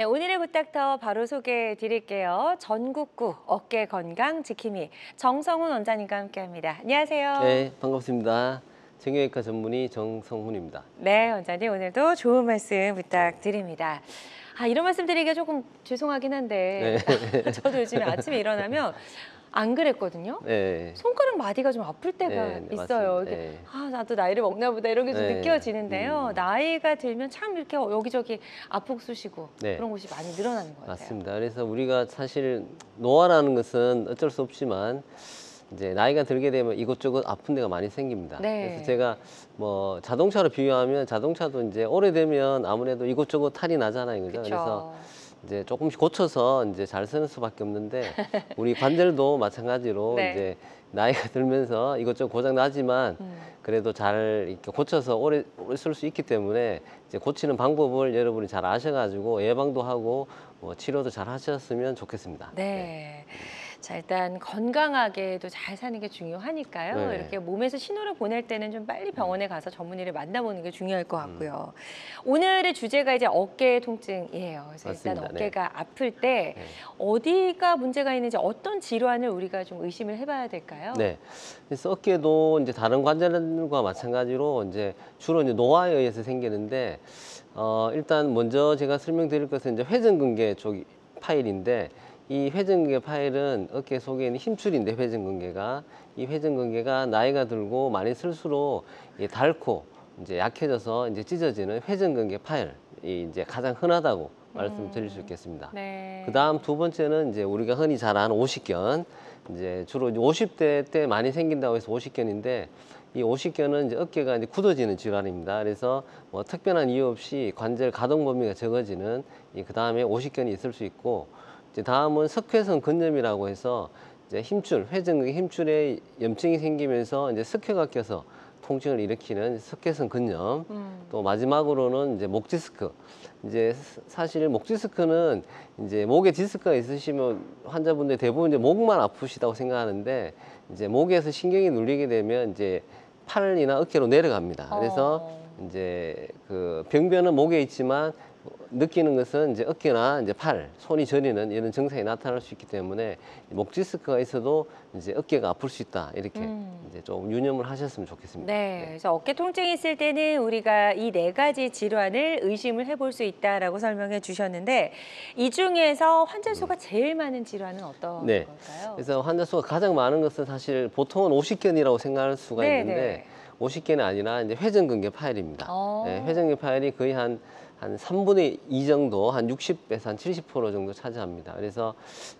네, 오늘의 굿닥터 바로 소개해 드릴게요. 전국구 어깨 건강 지킴이 정성훈 원장님과 함께합니다. 안녕하세요. 네, 반갑습니다. 정형외과 전문의 정성훈입니다. 네, 원장님 오늘도 좋은 말씀 부탁드립니다. 이런 말씀 드리기가 조금 죄송하긴 한데 네. 저도 요즘에 아침에 일어나면 안 그랬거든요. 네. 손가락 마디가 좀 아플 때가 네, 있어요. 맞습니다. 이게 네. 나도 나이를 먹나 보다 이런 게 좀 네. 느껴지는데요. 나이가 들면 참 이렇게 여기저기 아프고 쑤시고 네. 그런 곳이 많이 늘어나는 것 같아요. 맞습니다. 그래서 우리가 사실 노화라는 것은 어쩔 수 없지만 이제 나이가 들게 되면 이곳저곳 아픈 데가 많이 생깁니다. 네. 그래서 제가 뭐 자동차로 비유하면 자동차도 이제 오래되면 아무래도 이곳저곳 탈이 나잖아요. 그죠? 그쵸. 그래서 이제 조금씩 고쳐서 이제 잘 쓰는 수밖에 없는데 우리 관절도 마찬가지로 네. 이제 나이가 들면서 이것저것 고장 나지만 그래도 잘 이렇게 고쳐서 오래 쓸 수 있기 때문에 이제 고치는 방법을 여러분이 잘 아셔가지고 예방도 하고 치료도 잘 하셨으면 좋겠습니다. 네. 자, 일단 건강하게도 잘 사는 게 중요하니까요. 네. 이렇게 몸에서 신호를 보낼 때는 좀 빨리 병원에 가서 전문의를 만나보는 게 중요할 것 같고요. 오늘의 주제가 이제 어깨 통증이에요. 그래서 일단 맞습니다. 어깨가 아플 때 네. 어디가 문제가 있는지 어떤 질환을 우리가 좀 의심을 해봐야 될까요? 네. 그래서 어깨도 이제 다른 관절과 마찬가지로 이제 주로 이제 노화에 의해서 생기는데 일단 먼저 제가 설명드릴 것은 이제 회전근개 쪽 파일인데 이 회전근개 파일은 어깨 속에 있는 힘줄인데 회전근개가 이 회전근개가 나이가 들고 많이 쓸수록 닳고 이제 약해져서 이제 찢어지는 회전근개 파일이 이제 가장 흔하다고 말씀드릴 수 있겠습니다. 네. 그 다음 두 번째는 이제 우리가 흔히 잘 아는 오십견. 이제 주로 이제 50대 때 많이 생긴다고 해서 오십견인데 이 오십견은 이제 어깨가 이제 굳어지는 질환입니다. 그래서 뭐 특별한 이유 없이 관절 가동 범위가 적어지는 그 다음에 오십견이 있을 수 있고 이제 다음은 석회성 근염이라고 해서 이제 힘줄, 회전근개 힘줄에 염증이 생기면서 이제 석회가 껴서 통증을 일으키는 석회성 근염. 또 마지막으로는 이제 목 디스크. 이제 사실 목 디스크는 이제 목에 디스크가 있으시면 환자분들 대부분 이제 목만 아프시다고 생각하는데 이제 목에서 신경이 눌리게 되면 이제 팔이나 어깨로 내려갑니다. 그래서 이제 그 병변은 목에 있지만 느끼는 것은 이제 어깨나 이제 팔, 손이 저리는 이런 증상이 나타날 수 있기 때문에 목 디스크가 있어도 이제 어깨가 아플 수 있다. 이렇게 이제 좀 유념을 하셨으면 좋겠습니다. 네, 그래서 어깨 통증이 있을 때는 우리가 이 네 가지 질환을 의심을 해볼 수 있다라고 설명해 주셨는데 이 중에서 환자 수가 제일 많은 질환은 어떤 네. 걸까요? 그래서 환자 수가 가장 많은 것은 사실 보통은 오십견이라고 생각할 수가 네, 있는데 네. 오십견이 아니라 이제 회전근개 파열입니다. 어. 네, 회전근개 파열이 거의 한 3분의 2 정도, 한 60에서 한 70% 정도 차지합니다. 그래서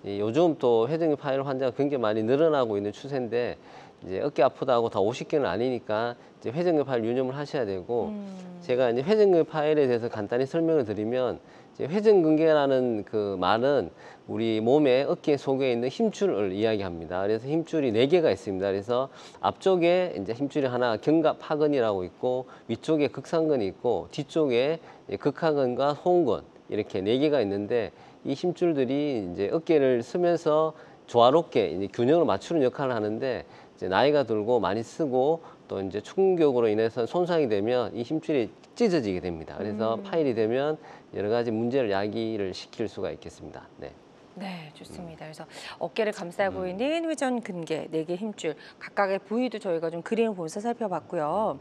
요즘 또 회전근개 파열 환자가 굉장히 많이 늘어나고 있는 추세인데 이제 어깨 아프다고 다 오십견은 아니니까 이제 회전근개 파열 유념을 하셔야 되고 제가 이제 회전근개 파열에 대해서 간단히 설명을 드리면 이제 회전근개라는 그 말은 우리 몸의 어깨 속에 있는 힘줄을 이야기합니다. 그래서 힘줄이 4개가 있습니다. 그래서 앞쪽에 이제 힘줄이 하나 견갑하근이라고 있고 위쪽에 극상근이 있고 뒤쪽에 극하근과 소음근 이렇게 4개가 있는데 이 힘줄들이 이제 어깨를 쓰면서 조화롭게 이제 균형을 맞추는 역할을 하는데 이제 나이가 들고 많이 쓰고 또 이제 충격으로 인해서 손상이 되면 이 힘줄이 찢어지게 됩니다. 그래서 파열이 되면 여러 가지 문제를 야기를 시킬 수가 있겠습니다. 네. 네, 좋습니다. 그래서 어깨를 감싸고 있는 회전근개, 4개 힘줄, 각각의 부위도 저희가 좀 그림을 보면서 살펴봤고요.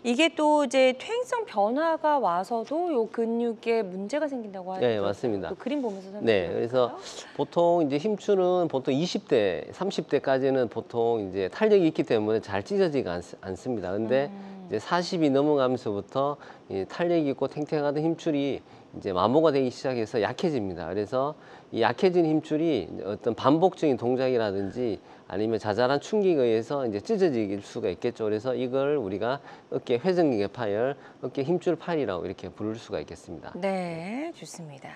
이게 또 이제 퇴행성 변화가 와서도 요 근육에 문제가 생긴다고 하죠. 네, 맞습니다. 또 그림 보면서 네, 설명드릴까요? 그래서 보통 이제 힘줄은 보통 20대, 30대까지는 보통 이제 탄력이 있기 때문에 잘 찢어지지 않습니다. 근데 이제 40이 넘어가면서부터 이 탄력이 있고 탱탱하던 힘줄이 이제 마모가 되기 시작해서 약해집니다. 그래서 이 약해진 힘줄이 어떤 반복적인 동작이라든지 아니면 자잘한 충격에 의해서 이제 찢어질 수가 있겠죠. 그래서 이걸 우리가 어깨 회전근개 파열, 어깨 힘줄 파열이라고 이렇게 부를 수가 있겠습니다. 네, 좋습니다.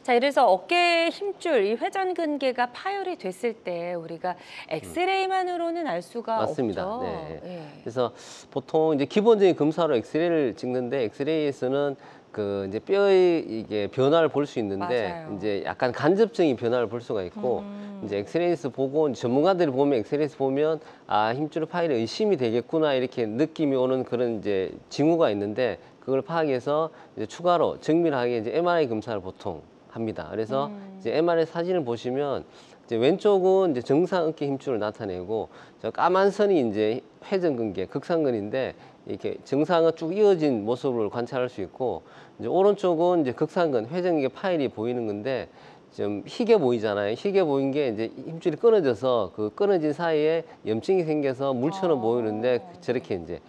자, 이래서 어깨 힘줄, 이 회전근개가 파열이 됐을 때 우리가 엑스레이만으로는 알 수가 맞습니다. 없죠. 네. 예. 그래서 보통 이제 기본적인 검사로 엑스레이를 찍는데 엑스레이에서는 그 이제 뼈의 이게 변화를 볼 수 있는데 맞아요. 이제 약간 간접적인 변화를 볼 수가 있고 이제 엑스레이에서 보고 전문가들이 보면 엑스레이에서 보면 아 힘줄 파열이 의심이 되겠구나 이렇게 느낌이 오는 그런 이제 징후가 있는데 그걸 파악해서 이제 추가로 정밀하게 이제 MRI 검사를 보통 합니다. 그래서 이제 MRI 사진을 보시면 이제 왼쪽은 이제 정상 어깨 힘줄을 나타내고 저 까만 선이 이제 회전근개, 극상근인데 이렇게 정상은 쭉 이어진 모습을 관찰할 수 있고 이제 오른쪽은 이제 극상근, 회전근개 파일이 보이는 건데 좀 희게 보이잖아요. 희게 보인 게 이제 힘줄이 끊어져서 그 끊어진 사이에 염증이 생겨서 물처럼 보이는데 저렇게 이제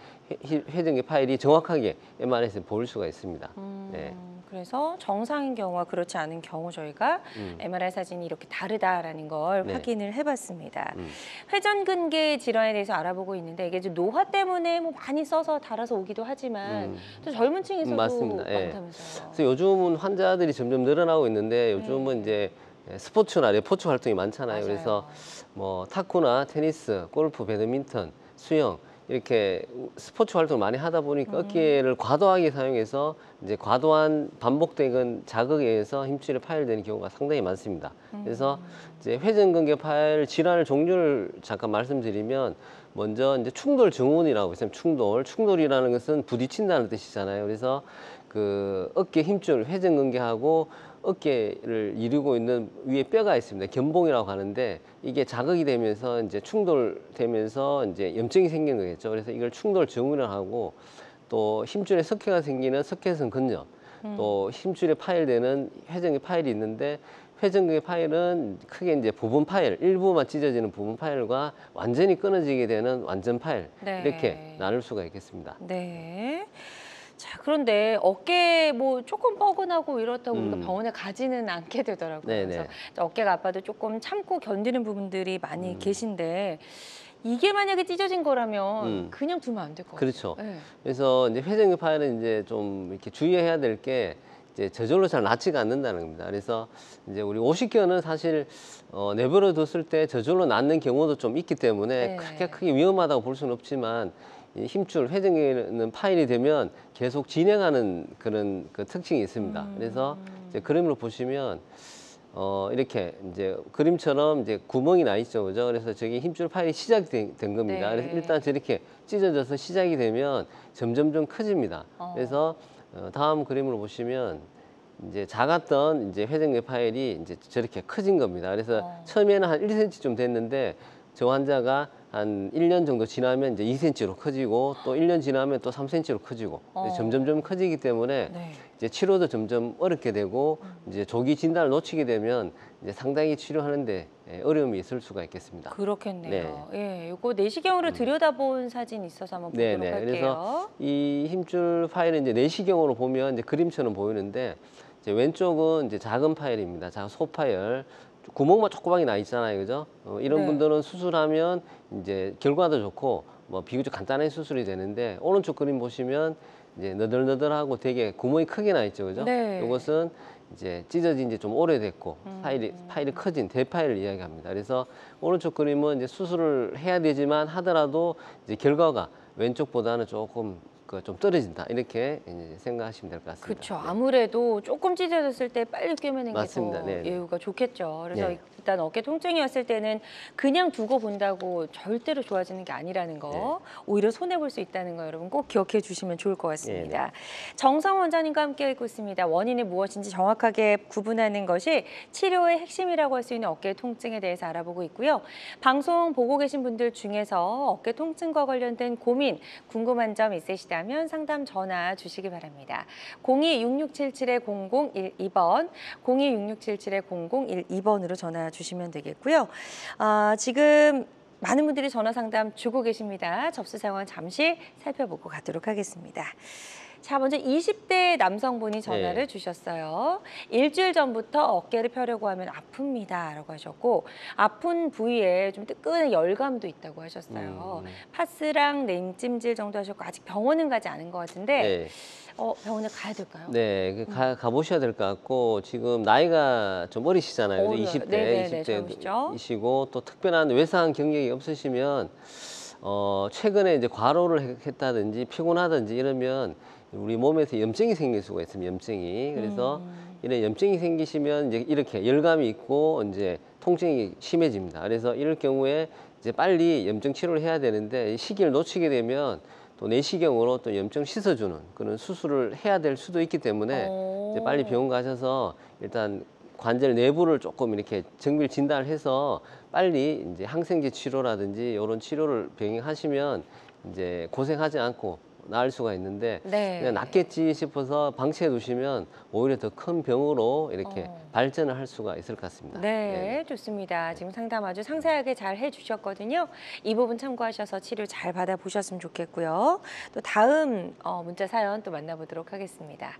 회전근개 파일이 정확하게 MRI에서 보일 수가 있습니다. 네. 그래서 정상인 경우와 그렇지 않은 경우 저희가 MRI 사진이 이렇게 다르다라는 걸 네. 확인을 해봤습니다. 회전근개 질환에 대해서 알아보고 있는데 이게 좀 노화 때문에 뭐 많이 써서 달아서 오기도 하지만 또 젊은 층에서도 맞습니다. 예. 많다면서요. 그래서 요즘은 환자들이 점점 늘어나고 있는데 요즘은 이제 스포츠나 레포츠 활동이 많잖아요. 맞아요. 그래서 뭐 탁구나 테니스, 골프, 배드민턴, 수영 이렇게 스포츠 활동을 많이 하다 보니까 어깨를 과도하게 사용해서 이제 과도한 반복되는 자극에 의해서 힘줄이 파열되는 경우가 상당히 많습니다. 그래서 이제 회전근개 파열 질환의 종류를 잠깐 말씀드리면 먼저 이제 충돌 증후군이라고 있어요. 충돌이라는 것은 부딪힌다는 뜻이잖아요. 그래서 그 어깨 힘줄 회전근개하고 어깨를 이루고 있는 위에 뼈가 있습니다. 견봉이라고 하는데 이게 자극이 되면서 이제 충돌되면서 이제 염증이 생기는 거겠죠. 그래서 이걸 충돌 증후군이라고 하고 또 힘줄에 석회가 생기는 석회성 근염, 또 힘줄에 파열되는 회전근개 파열이 있는데 회전근개 파열은 크게 이제 부분 파열, 일부만 찢어지는 부분 파열과 완전히 끊어지게 되는 완전 파열 네. 이렇게 나눌 수가 있겠습니다. 네. 자, 그런데 어깨 뭐 조금 뻐근하고 이렇다고 우리가 병원에 가지는 않게 되더라고요. 네네. 그래서 어깨가 아파도 조금 참고 견디는 부분들이 많이 계신데 이게 만약에 찢어진 거라면 그냥 두면 안 될 것 같아요. 그렇죠. 네. 그래서 이제 회전근개 파열은 이제 좀 이렇게 주의해야 될 게 이제 저절로 잘 낫지가 않는다는 겁니다. 그래서 이제 우리 오십견은 사실 내버려 뒀을 때 저절로 낫는 경우도 좀 있기 때문에 네. 크게 위험하다고 볼 수는 없지만 이 힘줄 회전근개는 파열이 되면 계속 진행하는 그런 그 특징이 있습니다. 그래서 이제 그림으로 보시면 이렇게 이제 그림처럼 이제 구멍이 나 있죠, 그죠? 그래서 저기 힘줄 파열이 시작이 된 겁니다. 네. 그래서 일단 저렇게 찢어져서 시작이 되면 점점점 커집니다. 그래서 다음 그림으로 보시면 이제 작았던 이제 회전근개 파열이 이제 저렇게 커진 겁니다. 그래서 처음에는 한 1cm 좀 됐는데 저 환자가 한 1년 정도 지나면 이제 2cm로 커지고 또 1년 지나면 또 3cm로 커지고 점점점 커지기 때문에 네. 이제 치료도 점점 어렵게 되고 이제 조기 진단을 놓치게 되면 이제 상당히 치료하는데 어려움이 있을 수가 있겠습니다. 그렇겠네요. 예, 이거 내시경으로 들여다본 사진 있어서 한번 보도록 네네. 할게요. 그래서 이 힘줄 파일은 이제 내시경으로 보면 이제 그림처럼 보이는데 이제 왼쪽은 이제 작은 파일입니다. 작은 소파열. 구멍만 조그맣게 나 있잖아요, 그죠? 이런 네. 분들은 수술하면 이제 결과도 좋고 뭐 비교적 간단한 수술이 되는데 오른쪽 그림 보시면 이제 너덜너덜하고 되게 구멍이 크게 나 있죠, 그죠? 네. 이것은 이제 찢어진 지 좀 오래됐고 파일이 커진 대파일을 이야기합니다. 그래서 오른쪽 그림은 이제 수술을 해야 되지만 하더라도 이제 결과가 왼쪽보다는 조금 좀 떨어진다 이렇게 이제 생각하시면 될 것 같습니다. 그렇죠. 네. 아무래도 조금 찢어졌을 때 빨리 꿰매는 게 맞습니다. 더 네, 네. 예후가 좋겠죠. 그래서 네. 일단 어깨 통증이 왔을 때는 그냥 두고 본다고 절대로 좋아지는 게 아니라는 거, 오히려 손해 볼 수 있다는 거 여러분 꼭 기억해 주시면 좋을 것 같습니다. 정성 원장님과 함께하고 있습니다. 원인이 무엇인지 정확하게 구분하는 것이 치료의 핵심이라고 할 수 있는 어깨 통증에 대해서 알아보고 있고요. 방송 보고 계신 분들 중에서 어깨 통증과 관련된 고민, 궁금한 점 있으시다면 상담 전화 주시기 바랍니다. 02-6677-0012번, 02-6677-0012번으로 전화 주시면 되겠고요. 지금 많은 분들이 전화 상담 주고 계십니다. 접수 상황 잠시 살펴보고 가도록 하겠습니다. 자, 먼저 20대 남성분이 전화를 주셨어요. 일주일 전부터 어깨를 펴려고 하면 아픕니다 라고 하셨고 아픈 부위에 좀 뜨끈한 열감도 있다고 하셨어요. 파스랑 냉찜질 정도 하셨고 아직 병원은 가지 않은 것 같은데 병원에 가야 될까요? 네, 가보셔야 될 것 같고 지금 나이가 좀 어리시잖아요. 어려요. 20대, 네네네, 젊으시죠? 20대이시고 또 특별한 외상 경력이 없으시면 최근에 이제 과로를 했다든지 피곤하든지 이러면 우리 몸에서 염증이 생길 수가 있습니다. 염증이. 그래서 이런 염증이 생기시면 이제 이렇게 열감이 있고 이제 통증이 심해집니다. 그래서 이럴 경우에 이제 빨리 염증 치료를 해야 되는데 이 시기를 놓치게 되면 또 내시경으로 또 염증 씻어주는 그런 수술을 해야 될 수도 있기 때문에 이제 빨리 병원 가셔서 일단 관절 내부를 조금 이렇게 정밀 진단을 해서 빨리 이제 항생제 치료라든지 이런 치료를 병행하시면 이제 고생하지 않고 나을 수가 있는데 네. 그냥 낫겠지 싶어서 방치해 두시면 오히려 더 큰 병으로 이렇게 발전을 할 수가 있을 것 같습니다. 네, 좋습니다. 지금 상담 아주 상세하게 잘 해주셨거든요. 이 부분 참고하셔서 치료 잘 받아보셨으면 좋겠고요. 또 다음 문자 사연 또 만나보도록 하겠습니다.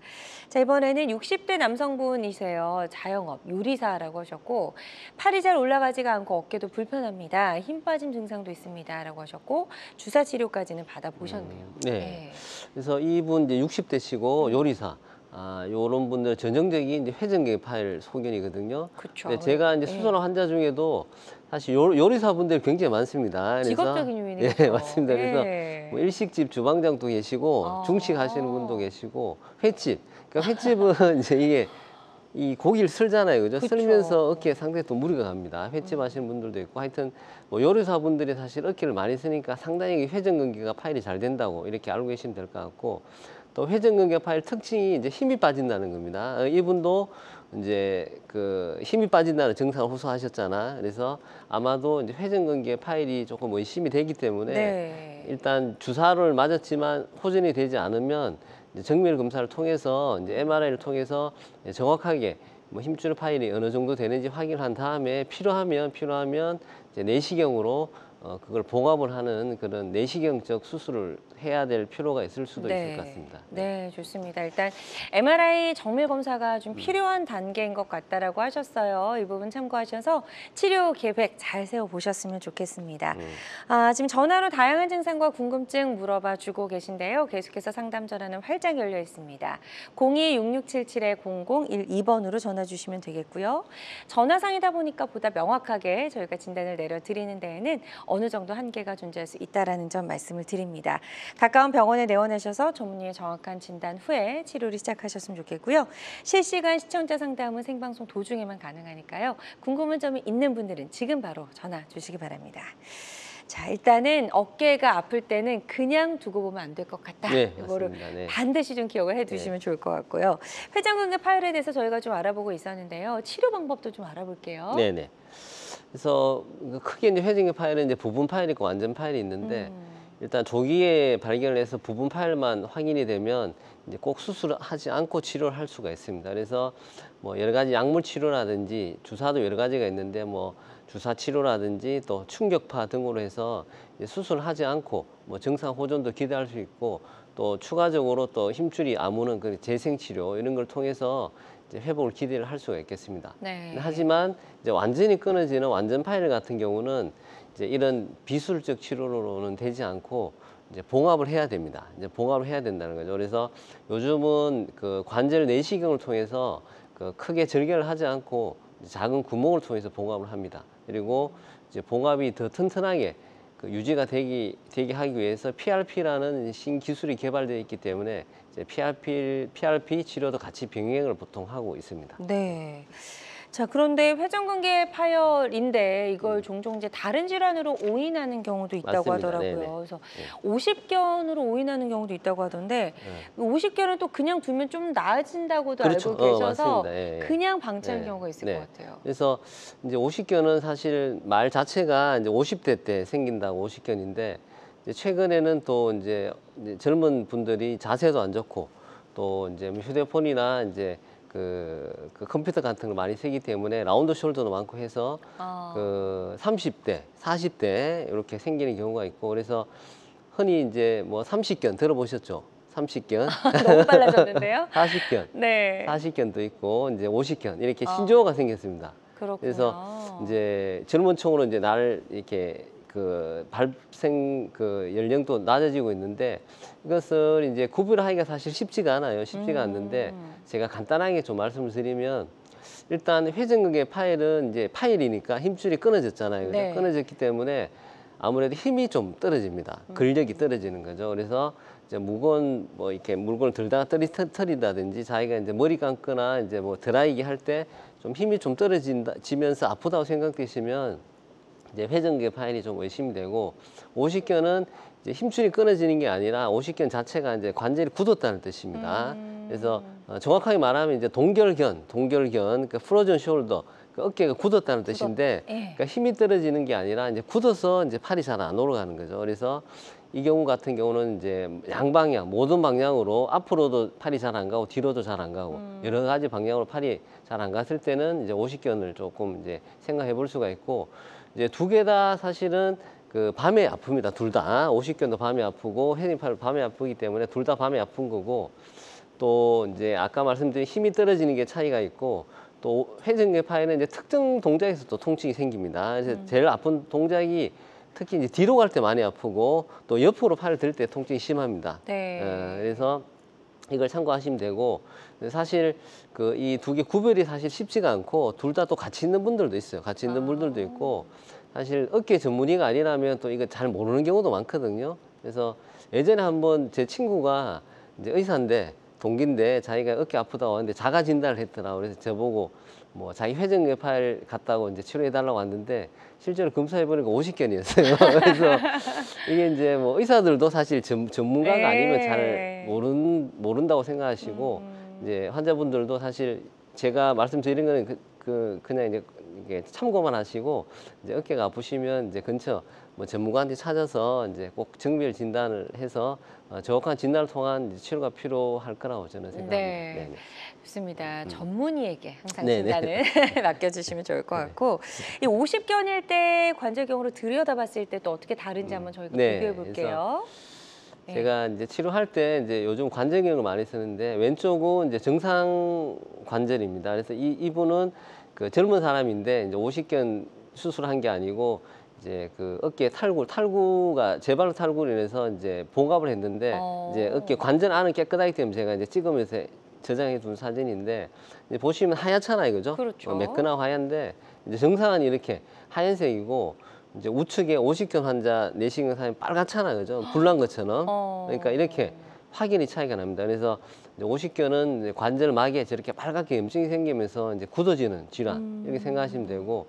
자, 이번에는 60대 남성분이세요. 자영업, 요리사라고 하셨고 팔이 잘 올라가지가 않고 어깨도 불편합니다. 힘 빠짐 증상도 있습니다. 라고 하셨고 주사 치료까지는 받아보셨네요. 네. 그래서 이분 이제 60대시고 요리사. 요런 분들 전형적인 이제 회전근개 파열 소견이거든요. 그렇죠. 근데 제가 이제 수술한 환자 중에도 사실 요리사 분들이 굉장히 많습니다. 그래서 직업적인 요인이죠. 예, 맞습니다. 그래서 예. 뭐 일식집 주방장도 계시고 중식 하시는 분도 계시고 횟집. 그러니까 횟집은 이제 이게 이 고기를 쓸잖아요, 그죠? 그쵸. 쓸면서 어깨에 상당히 또 무리가 갑니다. 횟집 하시는 분들도 있고, 하여튼 뭐 요리사 분들이 사실 어깨를 많이 쓰니까 상당히 회전근개가 파열이 잘 된다고 이렇게 알고 계시면 될 것 같고, 또 회전근개 파열 특징이 이제 힘이 빠진다는 겁니다. 이분도 이제 그 힘이 빠진다는 증상을 호소하셨잖아. 그래서 아마도 이제 회전근개 파열이 조금 의심이 되기 때문에 네. 일단 주사를 맞았지만 호전이 되지 않으면 이제 정밀 검사를 통해서 이제 MRI를 통해서 정확하게 뭐 힘줄 파열이 어느 정도 되는지 확인한 다음에 필요하면 이제 내시경으로 그걸 봉합을 하는 그런 내시경적 수술을 해야 될 필요가 있을 수도 있을 것 같습니다. 네, 좋습니다. 일단 MRI 정밀 검사가 좀 필요한 단계인 것 같다라고 하셨어요. 이 부분 참고하셔서 치료 계획 잘 세워보셨으면 좋겠습니다. 지금 전화로 다양한 증상과 궁금증 물어봐 주고 계신데요. 계속해서 상담 전화는 활짝 열려 있습니다. 02-6677-0012번으로 전화 주시면 되겠고요. 전화상이다 보니까 보다 명확하게 저희가 진단을 내려드리는 데에는 어느 정도 한계가 존재할 수 있다는 점 말씀을 드립니다. 가까운 병원에 내원하셔서 전문의의 정확한 진단 후에 치료를 시작하셨으면 좋겠고요. 실시간 시청자 상담은 생방송 도중에만 가능하니까요. 궁금한 점이 있는 분들은 지금 바로 전화 주시기 바랍니다. 자, 일단은 어깨가 아플 때는 그냥 두고 보면 안 될 것 같다. 네, 이거를 맞습니다. 네. 반드시 좀 기억을 해두시면 좋을 것 같고요. 회전근개 파열에 대해서 저희가 좀 알아보고 있었는데요. 치료 방법도 좀 알아볼게요. 네네. 그래서 크게 이제 회전근개 파열은 이제 부분 파열이 있고 완전 파열이 있는데 일단 조기에 발견을 해서 부분 파열만 확인이 되면 이제 꼭 수술을 하지 않고 치료를 할 수가 있습니다. 그래서 뭐 여러 가지 약물 치료라든지 주사도 여러 가지가 있는데 뭐 주사 치료라든지 또 충격파 등으로 해서 이제 수술을 하지 않고 뭐 정상 호전도 기대할 수 있고 또 추가적으로 또 힘줄이 아무는 그 재생 치료 이런 걸 통해서 이제 회복을 기대를 할 수가 있겠습니다. 네. 하지만 이제 완전히 끊어지는 완전 파열 같은 경우는 이제 이런 비술적 치료로는 되지 않고 이제 봉합을 해야 됩니다. 이제 봉합을 해야 된다는 거죠. 그래서 요즘은 그 관절 내시경을 통해서 그 크게 절개를 하지 않고 작은 구멍을 통해서 봉합을 합니다. 그리고 이제 봉합이 더 튼튼하게 그 유지가 되게 하기 위해서 PRP라는 신기술이 개발되어 있기 때문에 이제 PRP 치료도 같이 병행을 보통 하고 있습니다. 네. 자, 그런데 회전근개 파열인데 이걸 종종 이제 다른 질환으로 오인하는 경우도 있다고 맞습니다. 하더라고요. 네네. 그래서 오십견으로 오인하는 경우도 있다고 하던데 오십견은 또 그냥 두면 좀 나아진다고도 그렇죠. 알고 계셔서 맞습니다. 예, 예. 그냥 방치하는 네. 경우가 있을 네. 것 같아요. 그래서 이제 오십견은 사실 말 자체가 이제 50대 때 생긴다고 오십견인데 이제 최근에는 또 이제 젊은 분들이 자세도 안 좋고 또 이제 휴대폰이나 이제 그 컴퓨터 같은 걸 많이 쓰기 때문에 라운드 숄더도 많고 해서 그 30대, 40대 이렇게 생기는 경우가 있고 그래서 흔히 이제 뭐 30견 들어보셨죠? 30견, 너무 빨라졌는데요? 40견, 네. 40견도 있고 이제 50견 이렇게 신조어가 생겼습니다. 그렇군요. 그래서 이제 젊은 층으로 이제 날 이렇게 그 발생 그 연령도 낮아지고 있는데 이것을 이제 구별하기가 사실 쉽지가 않아요. 쉽지가 않는데 제가 간단하게 좀 말씀을 드리면 일단 회전근개 파열은 이제 파열이니까 힘줄이 끊어졌잖아요. 그죠? 네. 끊어졌기 때문에 아무래도 힘이 좀 떨어집니다. 근력이 떨어지는 거죠. 그래서 이제 무거운 뭐 이렇게 물건을 들다가 떨어뜨린다든지 자기가 이제 머리 감거나 이제 뭐 드라이기 할 때 좀 힘이 좀 떨어지면서 아프다고 생각되시면 이제 회전근개 파열이 좀 의심이 되고, 오십견은 이제 힘줄이 끊어지는 게 아니라 오십견 자체가 이제 관절이 굳었다는 뜻입니다. 그래서 정확하게 말하면 이제 동결견, 그 프로전 숄더, 그 어깨가 굳었다는 뜻인데, 예. 그러니까 힘이 떨어지는 게 아니라 이제 굳어서 이제 팔이 잘 안 올라가는 거죠. 그래서 이 경우 같은 경우는 이제 양방향, 모든 방향으로 앞으로도 팔이 잘 안 가고 뒤로도 잘 안 가고 여러 가지 방향으로 팔이 잘 안 갔을 때는 이제 오십견을 조금 이제 생각해 볼 수가 있고, 이제 두 개 다 사실은 그 밤에 아픕니다. 둘 다. 오십견도 밤에 아프고 회전근개도 밤에 아프기 때문에 둘 다 밤에 아픈 거고, 또 이제 아까 말씀드린 힘이 떨어지는 게 차이가 있고, 또 회전근개 파열은 이제 특정 동작에서 또 통증이 생깁니다. 그래서 제일 아픈 동작이 특히 이제 뒤로 갈 때 많이 아프고, 또 옆으로 팔을 들 때 통증이 심합니다. 네. 그래서 이걸 참고하시면 되고, 사실 그 이 두 개 구별이 사실 쉽지가 않고, 둘 다 또 같이 있는 분들도 있어요. 같이 있는 분들도 있고, 사실 어깨 전문의가 아니라면 또 이거 잘 모르는 경우도 많거든요. 그래서 예전에 한번 제 친구가 이제 의사인데, 동기인데 자기가 어깨 아프다고 하는데 자가 진단을 했더라고. 그래서 저보고 뭐 자기 회전근개 파열 갔다고 이제 치료해달라고 왔는데, 실제로 검사해보니까 오십견이었어요. 그래서 이게 이제 뭐 의사들도 사실 전문가가 네. 아니면 잘 모른다고 생각하시고, 이제 환자분들도 사실 제가 말씀드린 거는 그냥 이제 이게 참고만 하시고, 이제 어깨가 아프시면 이제 근처 뭐 전문가한테 찾아서 이제 꼭 정밀 진단을 해서 정확한 진단을 통한 이제 치료가 필요할 거라고 저는 생각합니다. 네. 네네. 좋습니다. 전문의에게 항상 네네. 진단을 맡겨주시면 좋을 것 같고, 이 오십견일 때 관절경으로 들여다봤을 때 또 어떻게 다른지 한번 저희가 네. 비교해 볼게요. 네. 제가 이제 치료할 때 이제 요즘 관절경을 많이 쓰는데, 왼쪽은 이제 정상 관절입니다. 그래서 이분은 그 젊은 사람인데 이제 오십견 수술한 게 아니고, 이제 그 어깨 탈구가 재발 탈구로 인해서 이제 봉합을 했는데, 이제 어깨 관절 안은 깨끗하기 때문에 제가 이제 찍으면서 저장해 둔 사진인데, 이제 보시면 하얗잖아요, 그죠? 그렇죠. 매끈하고 하얀데, 이제 정상은 이렇게 하얀색이고, 이제 우측에 오십견 환자 내시경 사진 빨갛잖아요, 그죠? 불난 것처럼. 그러니까 이렇게 확연히 차이가 납니다. 그래서 이제 오십견은 이제 관절막에 저렇게 빨갛게 염증이 생기면서 이제 굳어지는 질환, 이렇게 생각하시면 되고,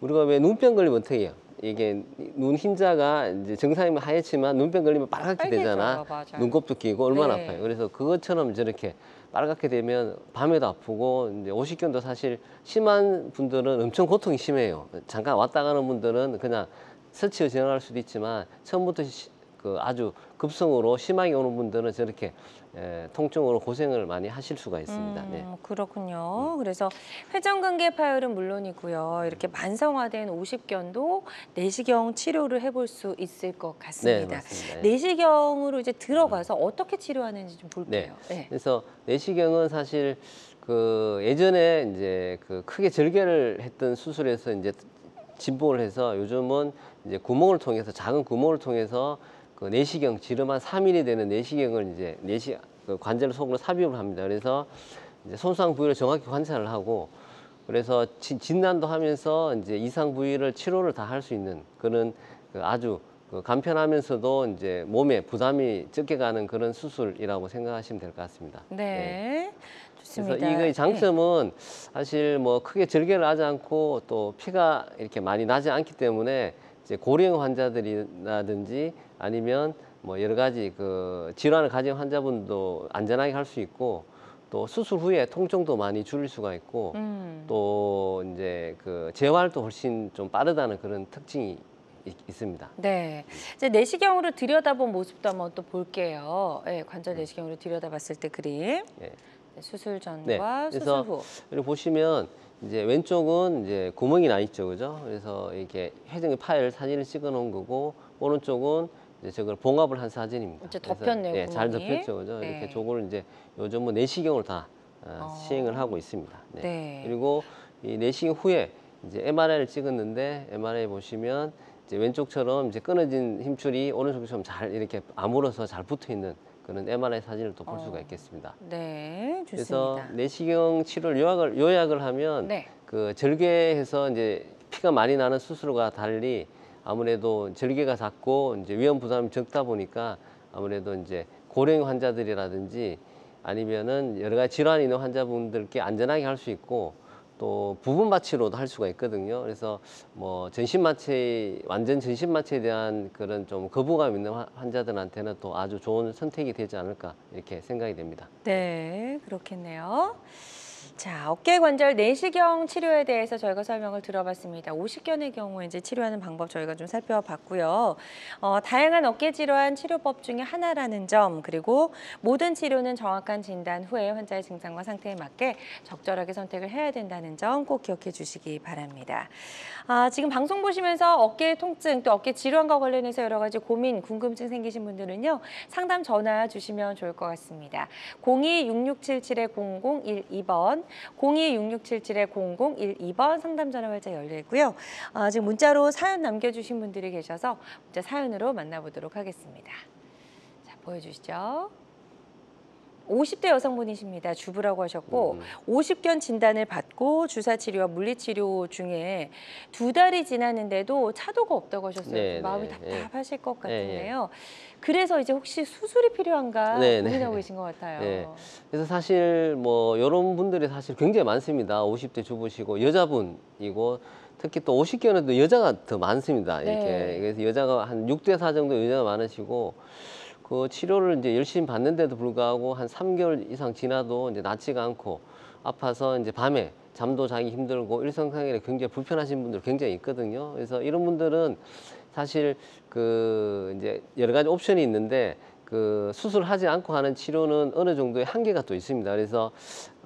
우리가 왜 눈병 걸리면 어떻게 해요? 이게 눈 흰자가 이제 정상이면 하얗지만 눈병 걸리면 빨갛게 되잖아. 맞아요. 눈곱도 끼고 얼마나 네. 아파요. 그래서 그것처럼 저렇게 빨갛게 되면 밤에도 아프고, 이제 오십견도 사실 심한 분들은 엄청 고통이 심해요. 잠깐 왔다 가는 분들은 그냥 스쳐 지나갈 수도 있지만, 처음부터 그 아주 급성으로 심하게 오는 분들은 저렇게 통증으로 고생을 많이 하실 수가 있습니다. 네. 그렇군요. 그래서 회전근개 파열은 물론이고요. 이렇게 만성화된 오십견도 내시경 치료를 해볼 수 있을 것 네, 같습니다. 맞습니다. 내시경으로 이제 들어가서 어떻게 치료하는지 좀 볼게요. 네. 그래서 내시경은 사실 그 예전에 이제 그 크게 절개를 했던 수술에서 이제 진보를 해서, 요즘은 이제 구멍을 통해서, 작은 구멍을 통해서 그 내시경, 지름 한 3mm 되는 내시경을 이제 그 관절 속으로 삽입을 합니다. 그래서 이제 손상 부위를 정확히 관찰을 하고, 그래서 진단도 하면서 이제 이상 부위를 치료를 다 할 수 있는 그런 그 아주 그 간편하면서도 이제 몸에 부담이 적게 가는 그런 수술이라고 생각하시면 될 것 같습니다. 네. 좋습니다. 그래서 이거의 장점은 사실 뭐 크게 절개를 하지 않고 또 피가 이렇게 많이 나지 않기 때문에, 이제 고령 환자들이라든지 아니면 뭐 여러 가지 그 질환을 가진 환자분도 안전하게 할 수 있고, 또 수술 후에 통증도 많이 줄일 수가 있고, 또 이제 그 재활도 훨씬 좀 빠르다는 그런 특징이 있습니다. 네. 이제 내시경으로 들여다본 모습도 한번 또 볼게요. 네, 관절 내시경으로 들여다봤을 때 그림. 예. 네, 수술 전과 네, 수술 그래서 후. 여기 보시면 이제 왼쪽은 이제 구멍이 나 있죠, 그죠? 그래서 이렇게 회전근개 파열 사진을 찍어 놓은 거고, 오른쪽은 이제 저걸 봉합을 한 사진입니다. 이제 그래서, 덮였네요, 네, 잘 구멍이. 덮였죠, 그죠? 네. 이렇게 저걸 이제 요즘은 내시경으로 다 시행을 하고 있습니다. 네. 네. 그리고 이 내시경 후에 이제 MRI를 찍었는데, MRI 보시면 이제 왼쪽처럼 이제 끊어진 힘줄이 오른쪽처럼 잘 이렇게 아물어서 잘 붙어 있는 그런 MRI 사진을 또 볼 수가 있겠습니다. 네, 그래서 좋습니다. 내시경 치료를 요약을 하면, 네. 그 절개해서 이제 피가 많이 나는 수술과 달리 아무래도 절개가 작고 이제 위험 부담이 적다 보니까, 아무래도 이제 고령 환자들이라든지 아니면은 여러 가지 질환이 있는 환자분들께 안전하게 할 수 있고, 또 부분 마취로도 할 수가 있거든요. 그래서 뭐 전신 마취, 완전 전신 마취에 대한 그런 좀 거부감 있는 환자들한테는 또 아주 좋은 선택이 되지 않을까 이렇게 생각이 됩니다. 네, 그렇겠네요. 자, 어깨 관절 내시경 치료에 대해서 저희가 설명을 들어봤습니다. 오십견의 경우에 이제 치료하는 방법 저희가 좀 살펴봤고요. 다양한 어깨 질환 치료법 중에 하나라는 점, 그리고 모든 치료는 정확한 진단 후에 환자의 증상과 상태에 맞게 적절하게 선택을 해야 된다는 점 꼭 기억해 주시기 바랍니다. 지금 방송 보시면서 어깨 통증 또 어깨 질환과 관련해서 여러 가지 고민, 궁금증 생기신 분들은요. 상담 전화 주시면 좋을 것 같습니다. 02-6677-0012번, 02-6677-0012번 상담 전화 활짝 열려 있고요. 지금 문자로 사연 남겨주신 분들이 계셔서 문자 사연으로 만나보도록 하겠습니다. 자, 보여주시죠. 50대 여성분이십니다. 주부라고 하셨고 50견 진단을 받고 주사 치료와 물리 치료 중에 2달이 지났는데도 차도가 없다고 하셨어요. 네, 좀 마음이 네, 답답하실 것 네, 같은데요. 그래서 이제 혹시 수술이 필요한가 네, 고민하고 네. 계신 것 같아요. 네. 그래서 사실 뭐 이런 분들이 사실 굉장히 많습니다. 50대 주부시고 여자분이고 특히 또 50견은 또 여자가 더 많습니다. 이렇게 네. 그래서 여자가 한 6대 4 정도 여자가 많으시고 그 치료를 이제 열심히 받는데도 불구하고 한 3개월 이상 지나도 이제 낫지가 않고 아파서 이제 밤에 잠도 자기 힘들고 일상생활에 굉장히 불편하신 분들 굉장히 있거든요. 그래서 이런 분들은 사실 그 이제 여러 가지 옵션이 있는데 그 수술하지 않고 하는 치료는 어느 정도의 한계가 또 있습니다. 그래서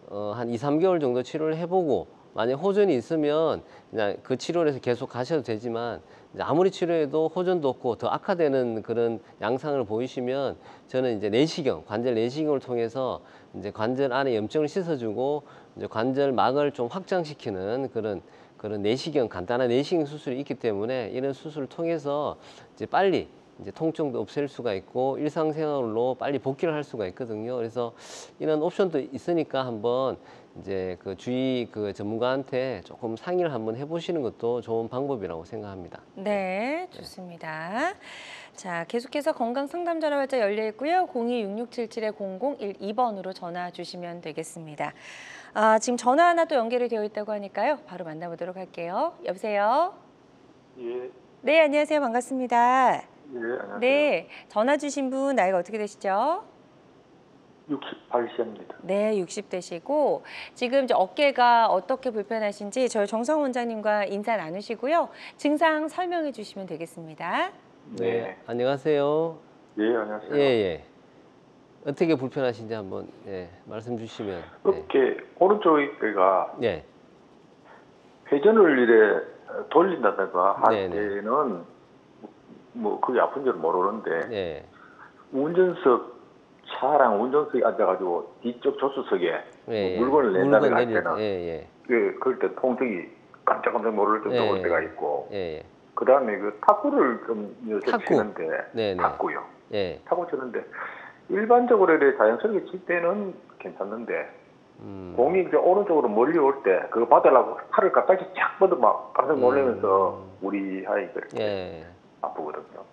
한 2, 3개월 정도 치료를 해보고 만약 호전이 있으면 그냥 그 치료를 해서 계속 가셔도 되지만 이제 아무리 치료해도 호전도 없고 더 악화되는 그런 양상을 보이시면 저는 이제 내시경, 관절 내시경을 통해서 이제 관절 안에 염증을 씻어주고 이제 관절막을 좀 확장시키는 그런 내시경, 간단한 내시경 수술이 있기 때문에 이런 수술을 통해서 이제 빨리 이제 통증도 없앨 수가 있고 일상생활로 빨리 복귀를 할 수가 있거든요. 그래서 이런 옵션도 있으니까 한번 이제 그 주위 그 전문가한테 조금 상의를 한번 해보시는 것도 좋은 방법이라고 생각합니다. 네, 좋습니다. 자, 계속해서 건강 상담 전화 활짝 열려 있고요. 02-6677-0012번으로 전화 주시면 되겠습니다. 지금 전화 하나 또 연결이 되어 있다고 하니까요. 바로 만나보도록 할게요. 여보세요? 예, 네, 안녕하세요. 반갑습니다. 예, 안녕하세요. 네, 전화 주신 분 나이가 어떻게 되시죠? 68세입니다. 네, 60대시고 지금 이제 어깨가 어떻게 불편하신지 저희 정성 원장님과 인사 나누시고요. 증상 설명해 주시면 되겠습니다. 네, 안녕하세요. 예, 안녕하세요. 예, 예. 어떻게 불편하신지 한번 예, 말씀 주시면. 네. 어깨, 오른쪽 어깨가 예. 회전을 이래 돌린다든가 할 네네. 때는 뭐 그게 아픈 줄 모르는데 예. 차랑 운전석에 앉아가지고 뒤쪽 조수석에 예, 예. 물건을 낸다든가 할 내릴 때는 예, 그럴 때 통증이 깜짝깜짝 놀랄 정도 올 때가 있고 예. 예. 그 다음에 그 탁구를 좀 요새 탁구. 치는데 네네. 탁구요. 예. 탁구 치는데 일반적으로 이렇게 자연스럽게 칠 때는 괜찮는데 공이 이제 오른쪽으로 멀리 올 때 그거 받으려고 팔을 갑자기 착 뻗어 막 깜짝 놀라면서 우리 아이 그렇게 예. 아프거든요.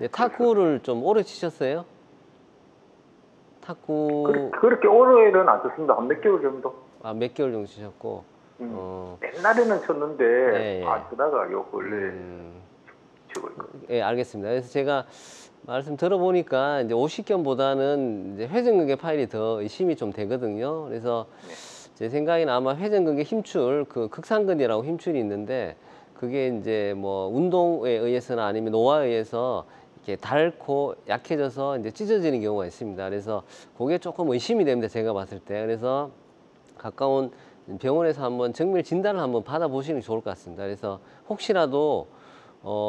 예, 탁구를 좀 오래 치셨어요? 탁구 그렇게 오래는 안 쳤습니다. 한 몇 개월 정도. 몇 개월 정도 치셨고 옛날에는 쳤는데 예, 예. 안 치다가 요 근래 치고 있거든요. 예, 알겠습니다. 그래서 제가 말씀 들어보니까 이제 50견보다는 이제 회전근개 파일이 더 의심이 좀 되거든요. 그래서 제 생각에는 아마 회전근개 힘줄, 그 극상근이라고 힘줄이 있는데 그게 이제 뭐 운동에 의해서나 아니면 노화에 의해서 이렇게 닳고 약해져서 이제 찢어지는 경우가 있습니다. 그래서 그게 조금 의심이 됩니다. 제가 봤을 때. 그래서 가까운 병원에서 한번 정밀 진단을 한번 받아보시는 게 좋을 것 같습니다. 그래서 혹시라도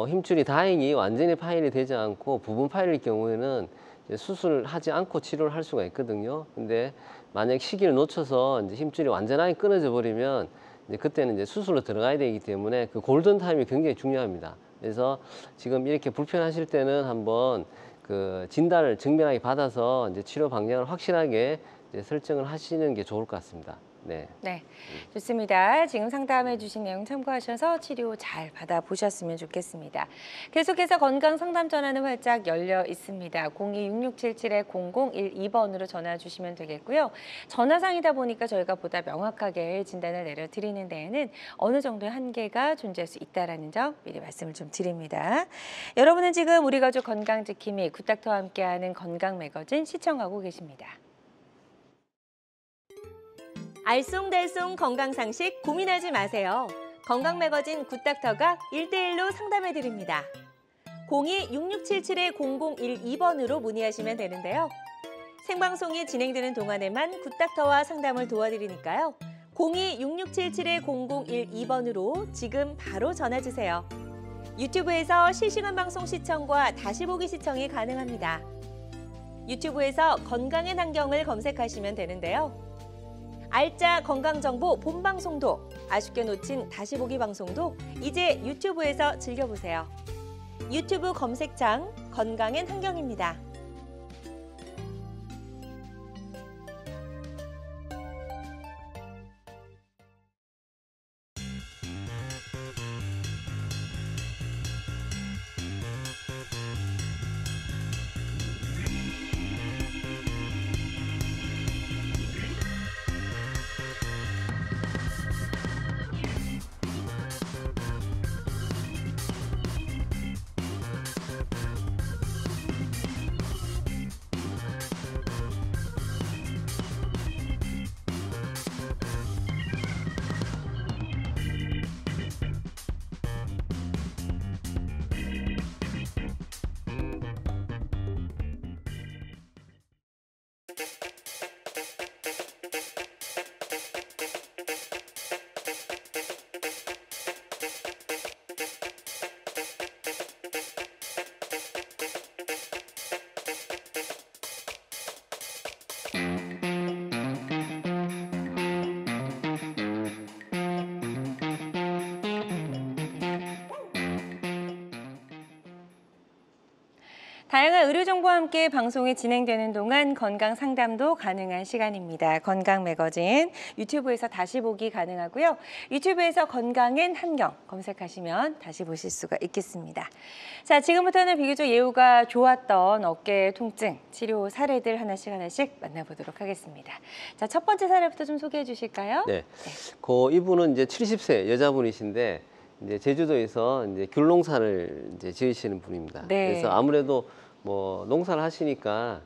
힘줄이 다행히 완전히 파열이 되지 않고 부분 파열일 경우에는 이제 수술을 하지 않고 치료를 할 수가 있거든요. 근데 만약 시기를 놓쳐서 이제 힘줄이 완전하게 끊어져 버리면 이제 그때는 이제 수술로 들어가야 되기 때문에 그 골든 타임이 굉장히 중요합니다. 그래서 지금 이렇게 불편하실 때는 한번 그 진단을 정밀하게 받아서 이제 치료 방향을 확실하게 이제 설정을 하시는 게 좋을 것 같습니다. 네. 네, 좋습니다. 지금 상담해 주신 내용 참고하셔서 치료 잘 받아보셨으면 좋겠습니다. 계속해서 건강 상담 전화는 활짝 열려 있습니다. 026677-0012번으로 전화 주시면 되겠고요. 전화상이다 보니까 저희가 보다 명확하게 진단을 내려드리는 데에는 어느 정도의 한계가 존재할 수 있다는 점 미리 말씀을 좀 드립니다. 여러분은 지금 우리 가족 건강지킴이 굿닥터와 함께하는 건강 매거진 시청하고 계십니다. 알쏭달쏭 건강상식 고민하지 마세요. 건강매거진 굿닥터가 1대1로 상담해드립니다. 02-6677-0012번으로 문의하시면 되는데요. 생방송이 진행되는 동안에만 굿닥터와 상담을 도와드리니까요. 02-6677-0012번으로 지금 바로 전화주세요. 유튜브에서 실시간 방송 시청과 다시 보기 시청이 가능합니다. 유튜브에서 건강의 환경을 검색하시면 되는데요. 알짜 건강정보 본방송도, 아쉽게 놓친 다시 보기 방송도 이제 유튜브에서 즐겨보세요. 유튜브 검색창 건강엔 환경입니다. 다양한 의료 정보와 함께 방송이 진행되는 동안 건강 상담도 가능한 시간입니다. 건강 매거진 유튜브에서 다시 보기 가능하고요. 유튜브에서 건강엔 환경 검색하시면 다시 보실 수가 있겠습니다. 자, 지금부터는 비교적 예후가 좋았던 어깨 통증 치료 사례들 하나씩 만나보도록 하겠습니다. 자, 첫 번째 사례부터 좀 소개해 주실까요? 네. 이분은 이제 70세 여자분이신데 이제 제주도에서 이제 귤농사를 이제 지으시는 분입니다. 네. 그래서 아무래도 뭐 농사를 하시니까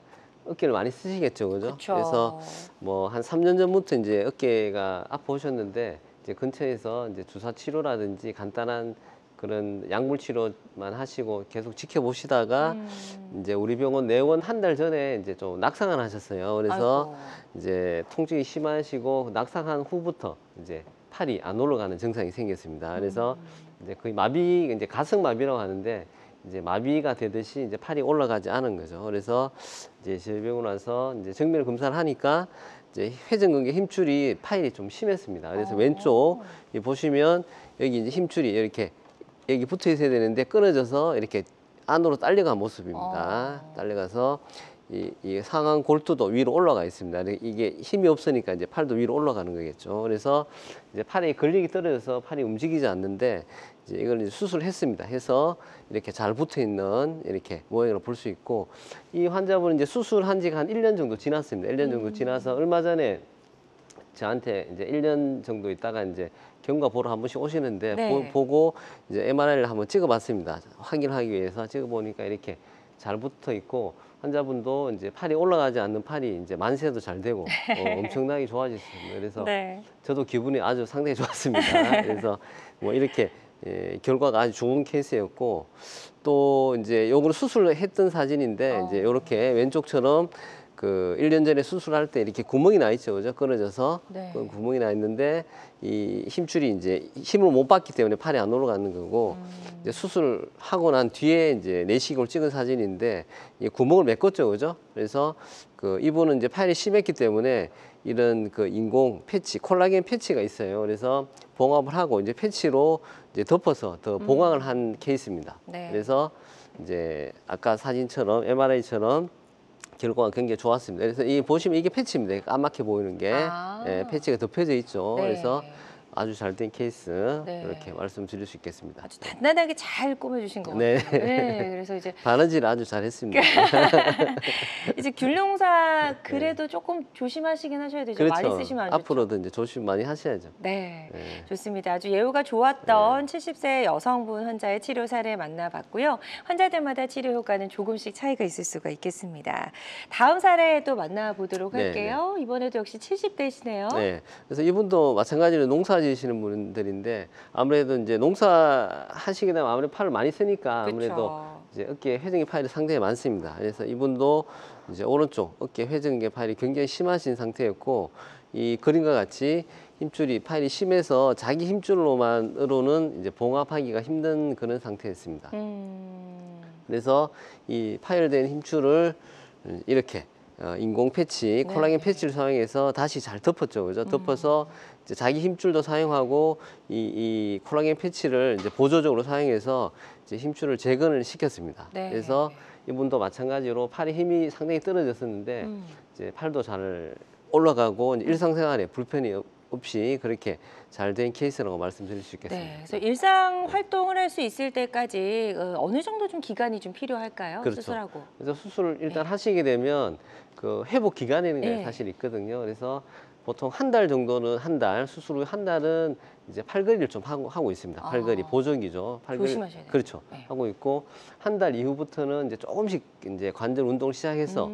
어깨를 많이 쓰시겠죠, 그죠? 그쵸. 그래서 뭐 한 3년 전부터 이제 어깨가 아파오셨는데 이제 근처에서 이제 주사 치료라든지 간단한 그런 약물 치료만 하시고 계속 지켜보시다가 이제 우리 병원 내원 한 달 전에 이제 좀 낙상을 하셨어요. 그래서 아이고. 이제 통증이 심하시고 낙상한 후부터 이제 팔이 안 올라가는 증상이 생겼습니다. 그래서 이제 거의 마비, 이제 가슴 마비라고 하는데 이제 마비가 되듯이 이제 팔이 올라가지 않은 거죠. 그래서 이제 저희 병원 와서 이제 정밀 검사를 하니까 이제 회전근개 힘줄이 파열이 좀 심했습니다. 그래서 왼쪽 보시면 여기 이제 힘줄이 이렇게 여기 붙어 있어야 되는데 끊어져서 이렇게 안으로 딸려간 모습입니다. 딸려가서 이 상완 골두도 위로 올라가 있습니다. 이게 힘이 없으니까 이제 팔도 위로 올라가는 거겠죠. 그래서 이제 팔이 근력이 떨어져서 팔이 움직이지 않는데 이제 이걸 이제 수술했습니다. 해서 이렇게 잘 붙어 있는 이렇게 모양으로 볼 수 있고, 이 환자분은 이제 수술한 지가 한 1년 정도 지났습니다. 1년 정도 지나서 얼마 전에 저한테 이제 1년 정도 있다가 이제 경과 보러 한 번씩 오시는데 네. 보고 이제 MRI를 한번 찍어봤습니다. 확인하기 위해서 찍어보니까 이렇게 잘 붙어 있고, 환자분도 이제 팔이 올라가지 않는 팔이 이제 만세도 잘 되고 엄청나게 좋아졌습니다. 그래서 네. 저도 기분이 아주 상당히 좋았습니다. 그래서 뭐 이렇게 결과가 아주 좋은 케이스였고, 또 이제 요거는 수술을 했던 사진인데 이제 이렇게 왼쪽처럼 그 1년 전에 수술할 때 이렇게 구멍이 나 있죠, 그죠? 끊어져서 네. 그 구멍이 나 있는데 이 힘줄이 이제 힘을 못 받기 때문에 팔이 안 올라가는 거고, 이제 수술하고 난 뒤에 이제 내시경을 찍은 사진인데 이 구멍을 메꿨죠, 그죠? 그래서 그 이분은 이제 팔이 심했기 때문에 이런 그 인공 패치, 콜라겐 패치가 있어요. 그래서 봉합을 하고 이제 패치로 이제 덮어서 더 보강을 한 케이스입니다. 네. 그래서 이제 아까 사진처럼 MRI처럼 결과가 굉장히 좋았습니다. 그래서 이 보시면 이게 패치입니다. 까맣게 보이는 게 아. 예, 패치가 덮여져 있죠. 네. 그래서 아주 잘 된 케이스 네. 이렇게 말씀드릴 수 있겠습니다. 아주 단단하게 잘 꾸며주신 것 네. 같아요. 네, 그래서 이제 바느질 아주 잘했습니다. 이제 귤농사 그래도 조금 조심하시긴 하셔야 되죠. 많이 그렇죠. 쓰시면 안 좋죠. 앞으로도 이제 조심 많이 하셔야죠. 네, 네. 좋습니다. 아주 예후가 좋았던 70세 여성분 환자의 치료 사례 만나봤고요. 환자들마다 치료 효과는 조금씩 차이가 있을 수가 있겠습니다. 다음 사례 또 만나보도록 네, 할게요. 이번에도 역시 70대시네요. 네. 그래서 이분도 마찬가지로 농사 지으시는 분들인데 아무래도 이제 농사 하시게 되면 아무래도 팔을 많이 쓰니까 아무래도 이제 어깨 회전기 파열이 상당히 많습니다. 그래서 이분도 이제 오른쪽 어깨 회전기 파열이 굉장히 심하신 상태였고 이 그림과 같이 힘줄이 파열이 심해서 자기 힘줄로만으로는 이제 봉합하기가 힘든 그런 상태였습니다. 그래서 이 파열된 힘줄을 이렇게 인공 패치, 네. 콜라겐 패치를 사용해서 다시 잘 덮었죠, 그죠? 덮어서 이제 자기 힘줄도 사용하고 이 콜라겐 패치를 이제 보조적으로 사용해서 이제 힘줄을 재건을 시켰습니다. 네. 그래서 이분도 마찬가지로 팔의 힘이 상당히 떨어졌었는데 이제 팔도 잘 올라가고 이제 일상생활에 불편이 없이 그렇게 잘 된 케이스라고 말씀드릴 수 있겠습니다. 네, 그래서 일상 활동을 할 수 있을 때까지 어느 정도 좀 기간이 좀 필요할까요? 그렇죠. 수술하고. 그래서 수술을 일단 하시게 되면 그 회복 기간이라는 게 네. 사실 있거든요. 그래서 보통 한 달 정도는 수술 후 한 달은 이제 팔걸이를 좀 하고 있습니다. 팔걸이 보조기죠. 팔걸이 조심하셔야 돼요. 그렇죠. 네. 하고 있고 한 달 이후부터는 이제 조금씩 이제 관절 운동을 시작해서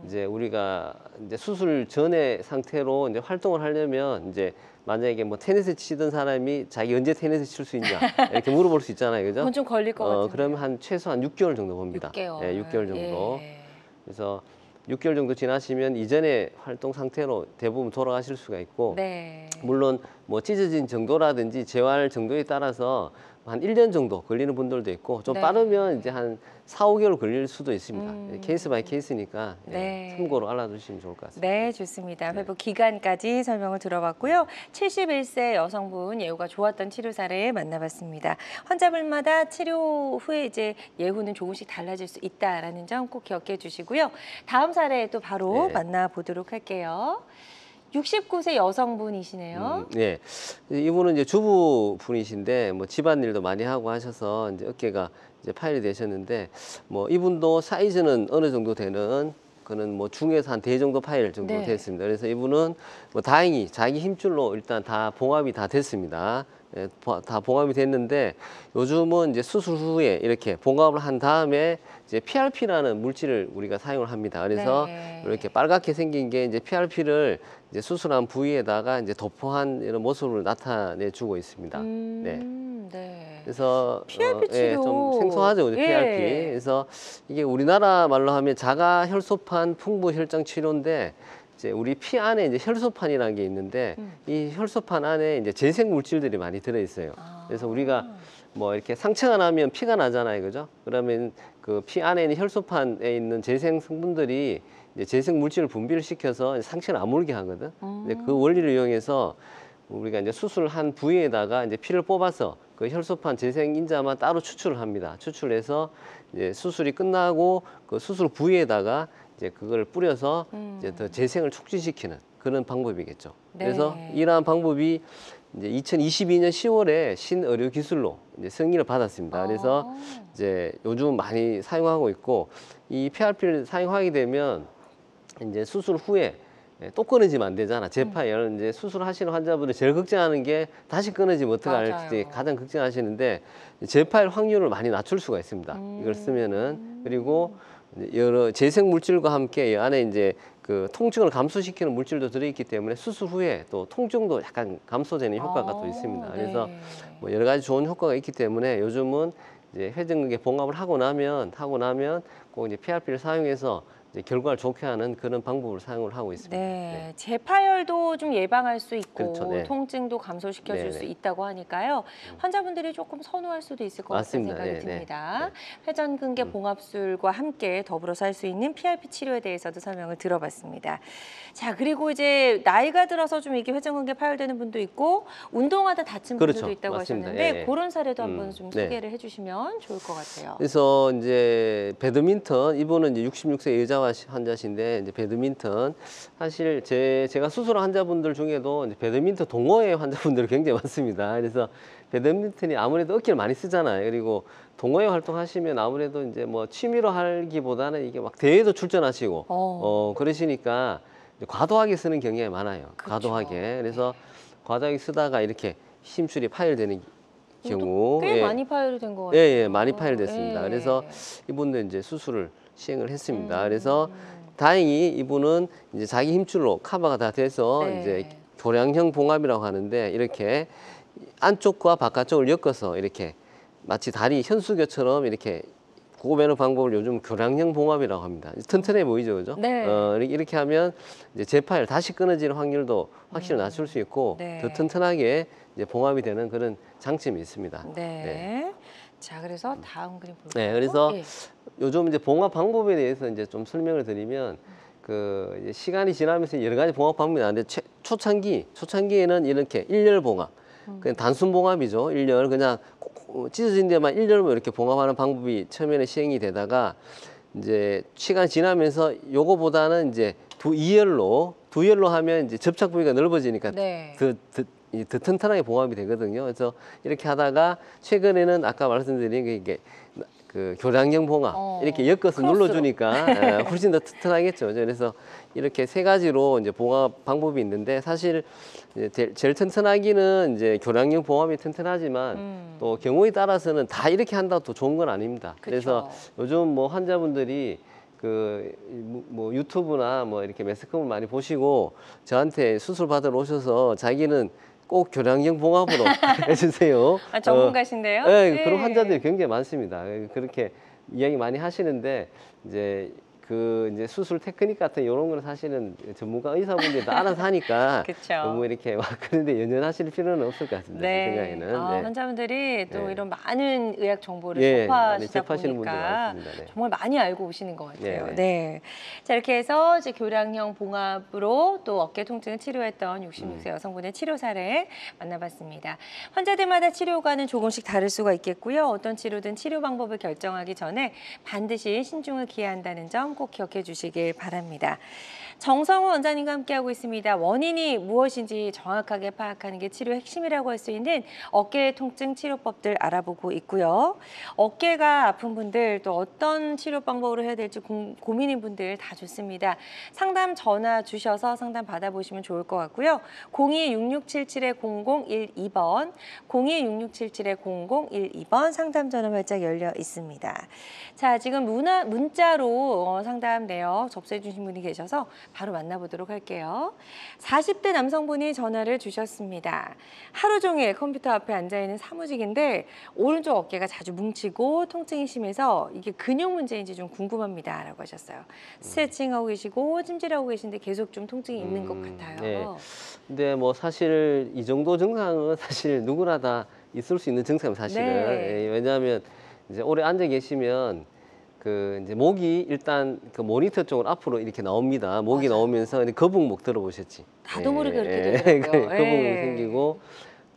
이제 우리가 이제 수술 전의 상태로 이제 활동을 하려면 이제 만약에 뭐 테니스 치던 사람이 자기 언제 테니스 칠 수 있냐 이렇게 물어볼 수 있잖아요, 그죠? 그건 좀 걸릴 것 같아요. 그러면 한 최소한 6개월 정도 봅니다. 6개월. 예, 6개월 정도. 예. 그래서 6개월 정도 지나시면 이전의 활동 상태로 대부분 돌아가실 수가 있고 네. 물론 뭐 찢어진 정도라든지 재활 정도에 따라서 한 1년 정도 걸리는 분들도 있고 좀 네. 빠르면 이제 한 4, 5개월 걸릴 수도 있습니다. 케이스 바이 케이스니까 네. 참고로 알아두시면 좋을 것 같습니다. 네, 좋습니다. 회복 기간까지 설명을 들어봤고요. 71세 여성분 예후가 좋았던 치료 사례 만나봤습니다. 환자분마다 치료 후에 이제 예후는 조금씩 달라질 수 있다라는 점 꼭 기억해 주시고요. 다음 사례 또 바로 네. 만나보도록 할게요. 69세 여성분이시네요. 네, 이분은 이제 주부분이신데 뭐 집안일도 많이 하고 하셔서 이제 어깨가 이제 파열이 되셨는데 뭐 이분도 사이즈는 어느 정도 되는 그는 뭐 중에서 한 대 정도 파열 정도 네. 됐습니다. 그래서 이분은 뭐 다행히 자기 힘줄로 일단 다 봉합이 다 됐습니다. 예, 다 봉합이 됐는데 요즘은 이제 수술 후에 이렇게 봉합을 한 다음에 이제 PRP라는 물질을 우리가 사용을 합니다. 그래서 네. 이렇게 빨갛게 생긴 게 이제 PRP를 이제 수술한 부위에다가 이제 도포한 이런 모습을 나타내 주고 있습니다. 네. 네. 그래서 PRP 치료. 예, 좀 생소하죠, 그죠? 예. PRP. 그래서 이게 우리나라 말로 하면 자가 혈소판 풍부 혈장 치료인데 이제 우리 피 안에 이제 혈소판이라는 게 있는데 이 혈소판 안에 이제 재생 물질들이 많이 들어 있어요. 그래서 우리가 뭐 이렇게 상처가 나면 피가 나잖아요, 그죠? 그러면 그 피 안에 있는 혈소판에 있는 재생 성분들이 이제 재생 물질을 분비를 시켜서 상처를 아물게 하거든. 근데 그 원리를 이용해서 우리가 이제 수술을 한 부위에다가 이제 피를 뽑아서 그 혈소판 재생 인자만 따로 추출을 합니다. 추출해서 이제 수술이 끝나고 그 수술 부위에다가 이제 그걸 뿌려서 이제 더 재생을 촉진시키는 그런 방법이겠죠. 네. 그래서 이러한 방법이 이제 2022년 10월에 신의료 기술로 이제 승인을 받았습니다. 그래서 이제 요즘 많이 사용하고 있고 이 PRP를 사용하게 되면 이제 수술 후에 또 끊어지면 안 되잖아. 재파열 이제 수술하시는 환자분들 제일 걱정하는 게 다시 끊어지면 어떡할지 가장 걱정하시는데 재파열 확률을 많이 낮출 수가 있습니다. 이걸 쓰면은 그리고 여러 재생 물질과 함께 이 안에 이제 그 통증을 감소시키는 물질도 들어있기 때문에 수술 후에 또 통증도 약간 감소되는 효과가 또 있습니다. 그래서 네. 뭐 여러 가지 좋은 효과가 있기 때문에 요즘은 이제 회전근개 봉합을 하고 나면 꼭 이제 PRP를 사용해서 이제 결과를 좋게 하는 그런 방법을 사용을 하고 있습니다. 네, 재파열도 좀 예방할 수 있고 그렇죠, 네. 통증도 감소시켜 줄 네, 수 네. 있다고 하니까요. 환자분들이 조금 선호할 수도 있을 것 같다는 맞습니다. 생각이 네, 네. 듭니다. 회전근개 봉합술과 함께 더불어서 할 수 있는 PRP 치료에 대해서도 설명을 들어봤습니다. 자, 그리고 이제 나이가 들어서 좀 이게 회전근개 파열되는 분도 있고 운동하다 다친 분들도 그렇죠, 있다고 맞습니다. 하셨는데 예, 예. 그런 사례도 한번 좀 네. 소개를 해주시면 좋을 것 같아요. 그래서 이제 배드민턴 이분은 이제 66세 환자신데 이제 배드민턴 사실 제가 수술한 환자분들 중에도 이제 배드민턴 동호회 환자분들이 굉장히 많습니다. 그래서 배드민턴이 아무래도 어깨를 많이 쓰잖아요. 그리고 동호회 활동하시면 아무래도 이제 뭐 취미로 하기보다는 이게 막 대회도 출전하시고 그러시니까 이제 과도하게 쓰는 경향이 많아요. 그쵸. 과도하게. 그래서 과도하게 쓰다가 이렇게 힘줄이 파열되는 경우 꽤 많이 파열이 된 것 예, 같아요. 예, 많이 파열됐습니다. 예. 그래서 이분도 이제 수술을 시행을 했습니다. 그래서 다행히 이분은 이제 자기 힘줄로 커버가 다 돼서 네. 이제 교량형 봉합이라고 하는데 이렇게 안쪽과 바깥쪽을 엮어서 이렇게 마치 다리 현수교처럼 이렇게 구고매는 방법을 요즘 교량형 봉합이라고 합니다. 튼튼해 보이죠, 그죠? 네. 이렇게 하면 이제 재파열 다시 끊어지는 확률도 확실히 낮출 수 있고 네. 더 튼튼하게 이제 봉합이 되는 그런 장점이 있습니다. 네. 자, 그래서 다음 그림 볼까요? 네, 그래서 예. 요즘 이제 봉합 방법에 대해서 이제 좀 설명을 드리면 그 이제 시간이 지나면서 여러 가지 봉합 방법이 나는데 초창기에는 이렇게 일렬 봉합, 그냥 단순 봉합이죠. 일렬 그냥 찢어진 데만 일렬로 이렇게 봉합하는 방법이 처음에는 시행이 되다가 이제 시간 지나면서 요거보다는 이제 두 열로 하면 이제 접착 부위가 넓어지니까 네. 더 튼튼하게 봉합이 되거든요. 그래서 이렇게 하다가 최근에는 아까 말씀드린 이게 그 교량형 봉합 이렇게 엮어서 크로스로. 눌러주니까 훨씬 더 튼튼하겠죠. 그래서 이렇게 세 가지로 이제 봉합 방법이 있는데 사실 이제 제일 튼튼하기는 이제 교량형 봉합이 튼튼하지만 또 경우에 따라서는 다 이렇게 한다고 또 좋은 건 아닙니다. 그래서 요즘 뭐 환자분들이 그 뭐 유튜브나 뭐 이렇게 매스컴을 많이 보시고 저한테 수술 받으러 오셔서 자기는 꼭 교량형 봉합으로 해주세요. 아, 전문가신데요? 네, 그런 환자들이 굉장히 많습니다. 그렇게 이야기 많이 하시는데 이제 수술 테크닉 같은 이런 거는 사실은 전문가 의사분들이 다 알아서 하니까 그쵸. 너무 이렇게 막 그런데 연연하실 필요는 없을 것 같습니다. 제 생각에는. 아, 네. 환자분들이 또 네. 이런 많은 의학 정보를 예, 많이 접하시다 접하시는 분들이 보니까 많습니다. 네. 정말 많이 알고 오시는 것 같아요. 네. 네. 자, 이렇게 해서 이제 교량형 봉합으로 또 어깨 통증을 치료했던 66세 여성분의 치료 사례 만나봤습니다. 환자들마다 치료과는 조금씩 다를 수가 있겠고요. 어떤 치료든 치료 방법을 결정하기 전에 반드시 신중을 기해야 한다는 점 꼭 기억해 주시길 바랍니다. 정성호 원장님과 함께하고 있습니다. 원인이 무엇인지 정확하게 파악하는 게 치료의 핵심이라고 할 수 있는 어깨 통증 치료법들 알아보고 있고요. 어깨가 아픈 분들 또 어떤 치료 방법으로 해야 될지 고민인 분들 다 좋습니다. 상담 전화 주셔서 상담 받아보시면 좋을 것 같고요. 02-6677-0012번, 02-6677-0012번 상담 전화 활짝 열려 있습니다. 자, 지금 문자로 상담 내역 접수해 주신 분이 계셔서 바로 만나보도록 할게요. 40대 남성분이 전화를 주셨습니다. 하루 종일 컴퓨터 앞에 앉아있는 사무직인데 오른쪽 어깨가 자주 뭉치고 통증이 심해서 이게 근육 문제인지 좀 궁금합니다. 라고 하셨어요. 스트레칭하고 계시고 찜질하고 계신데 계속 좀 통증이 있는 것 같아요. 네. 근데 뭐 사실 이 정도 증상은 사실 누구나 다 있을 수 있는 증상은 사실은. 네. 예, 왜냐하면 이제 오래 앉아 계시면 그 이제 목이 일단 그 모니터 쪽으로 앞으로 이렇게 나옵니다. 목이 맞아요. 나오면서 거북목 들어보셨지? 나도 모르게 그렇게 예, 되더라고요. 거북목이 예. 생기고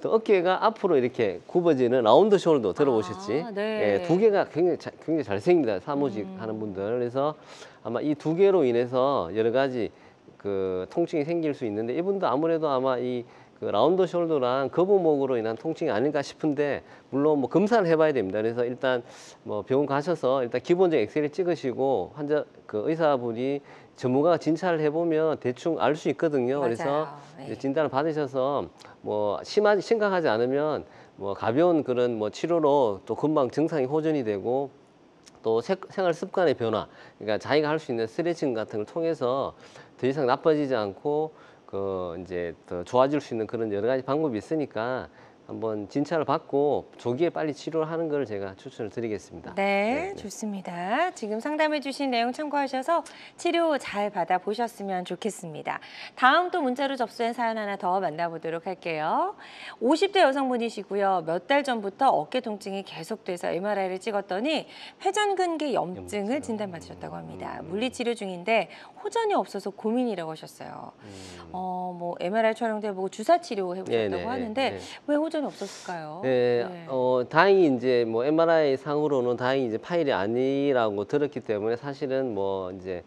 또 어깨가 앞으로 이렇게 굽어지는 라운드 숄더 들어보셨지? 아, 네. 예, 두 개가 굉장히 잘생깁니다. 사무직 하는 분들. 그래서 아마 이 두 개로 인해서 여러 가지 그 통증이 생길 수 있는데 이분도 아무래도 아마 그 라운드 숄더랑 거북목으로 인한 통증이 아닐까 싶은데 물론 뭐 검사를 해봐야 됩니다. 그래서 일단 뭐 병원 가셔서 일단 기본적 엑스레이 찍으시고 그 의사분이 전문가가 진찰을 해보면 대충 알 수 있거든요. 맞아요. 그래서 네. 이제 진단을 받으셔서 뭐 심각하지 않으면 뭐 가벼운 그런 뭐 치료로 또 금방 증상이 호전이 되고 또 생활 습관의 변화, 그러니까 자기가 할 수 있는 스트레칭 같은 걸 통해서 더 이상 나빠지지 않고 그 이제 더 좋아질 수 있는 그런 여러 가지 방법이 있으니까 한번 진찰을 받고 조기에 빨리 치료를 하는 걸 제가 추천을 드리겠습니다. 네, 좋습니다. 지금 상담해 주신 내용 참고하셔서 치료 잘 받아보셨으면 좋겠습니다. 다음 또 문자로 접수한 사연 하나 더 만나보도록 할게요. 50대 여성분이시고요. 몇 달 전부터 어깨 통증이 계속돼서 MRI를 찍었더니 회전근개 염증을 진단받으셨다고 합니다. 물리치료 중인데 호전이 없어서 고민이라고 하셨어요. 뭐 MRI 촬영도 해보고 주사 치료 해보셨다고 하는데 왜 호전이 없었을까요? 네, 다행히 이제 뭐 MRI 상으로는 다행히 이제 파일이 아니라고 들었기 때문에 사실은 뭐 이제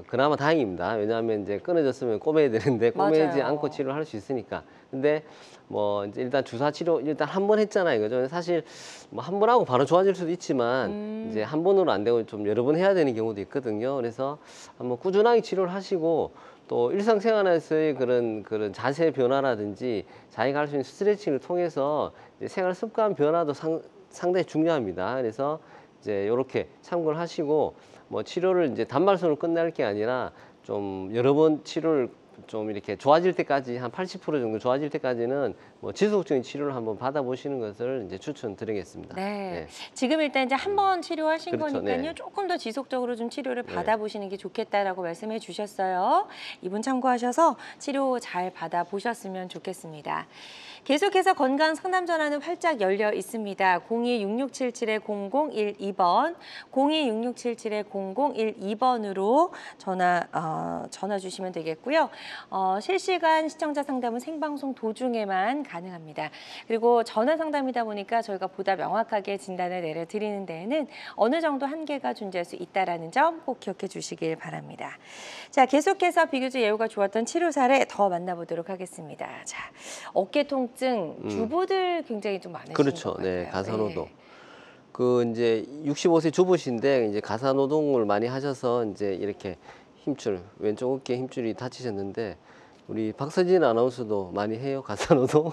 그나마 다행입니다. 왜냐하면 이제 끊어졌으면 꼬매야 되는데 꼬매지 맞아요. 않고 치료를 할 수 있으니까. 근데 뭐 이제 일단 주사 치료 일단 한 번 했잖아요. 그죠? 사실 뭐 한 번 하고 바로 좋아질 수도 있지만 이제 한 번으로 안 되고 좀 여러 번 해야 되는 경우도 있거든요. 그래서 한번 꾸준하게 치료를 하시고 또 일상생활에서의 그런 자세 변화라든지 자기가 할 수 있는 스트레칭을 통해서 이제 생활 습관 변화도 상당히 중요합니다. 그래서 이제 이렇게 참고를 하시고 뭐 치료를 이제 단발성으로 끝날 게 아니라 좀 여러 번 치료를 좀 이렇게 좋아질 때까지 한 80% 정도 좋아질 때까지는 뭐 지속적인 치료를 한번 받아보시는 것을 이제 추천드리겠습니다. 네. 지금 일단 이제 한 번 치료하신 그렇죠. 거니까요. 네. 조금 더 지속적으로 좀 치료를 네. 받아보시는 게 좋겠다라고 말씀해 주셨어요. 이분 참고하셔서 치료 잘 받아보셨으면 좋겠습니다. 계속해서 건강 상담 전화는 활짝 열려 있습니다. 02-6677-0012번, 02-6677-0012번으로 전화 주시면 되겠고요. 실시간 시청자 상담은 생방송 도중에만 가능합니다. 그리고 전화 상담이다 보니까 저희가 보다 명확하게 진단을 내려드리는 데에는 어느 정도 한계가 존재할 수 있다는 점 꼭 기억해 주시길 바랍니다. 자, 계속해서 비교적 예후가 좋았던 치료 사례 더 만나보도록 하겠습니다. 자, 어깨 통증, 주부들 굉장히 좀 많으신 그렇죠. 것 같아요. 네, 가사노동. 네. 그 이제 65세 주부신데 이제 가사노동을 많이 하셔서 이제 이렇게 힘줄 왼쪽 어깨 힘줄이 다치셨는데 우리 박서진 아나운서도 많이 해요 가사노동.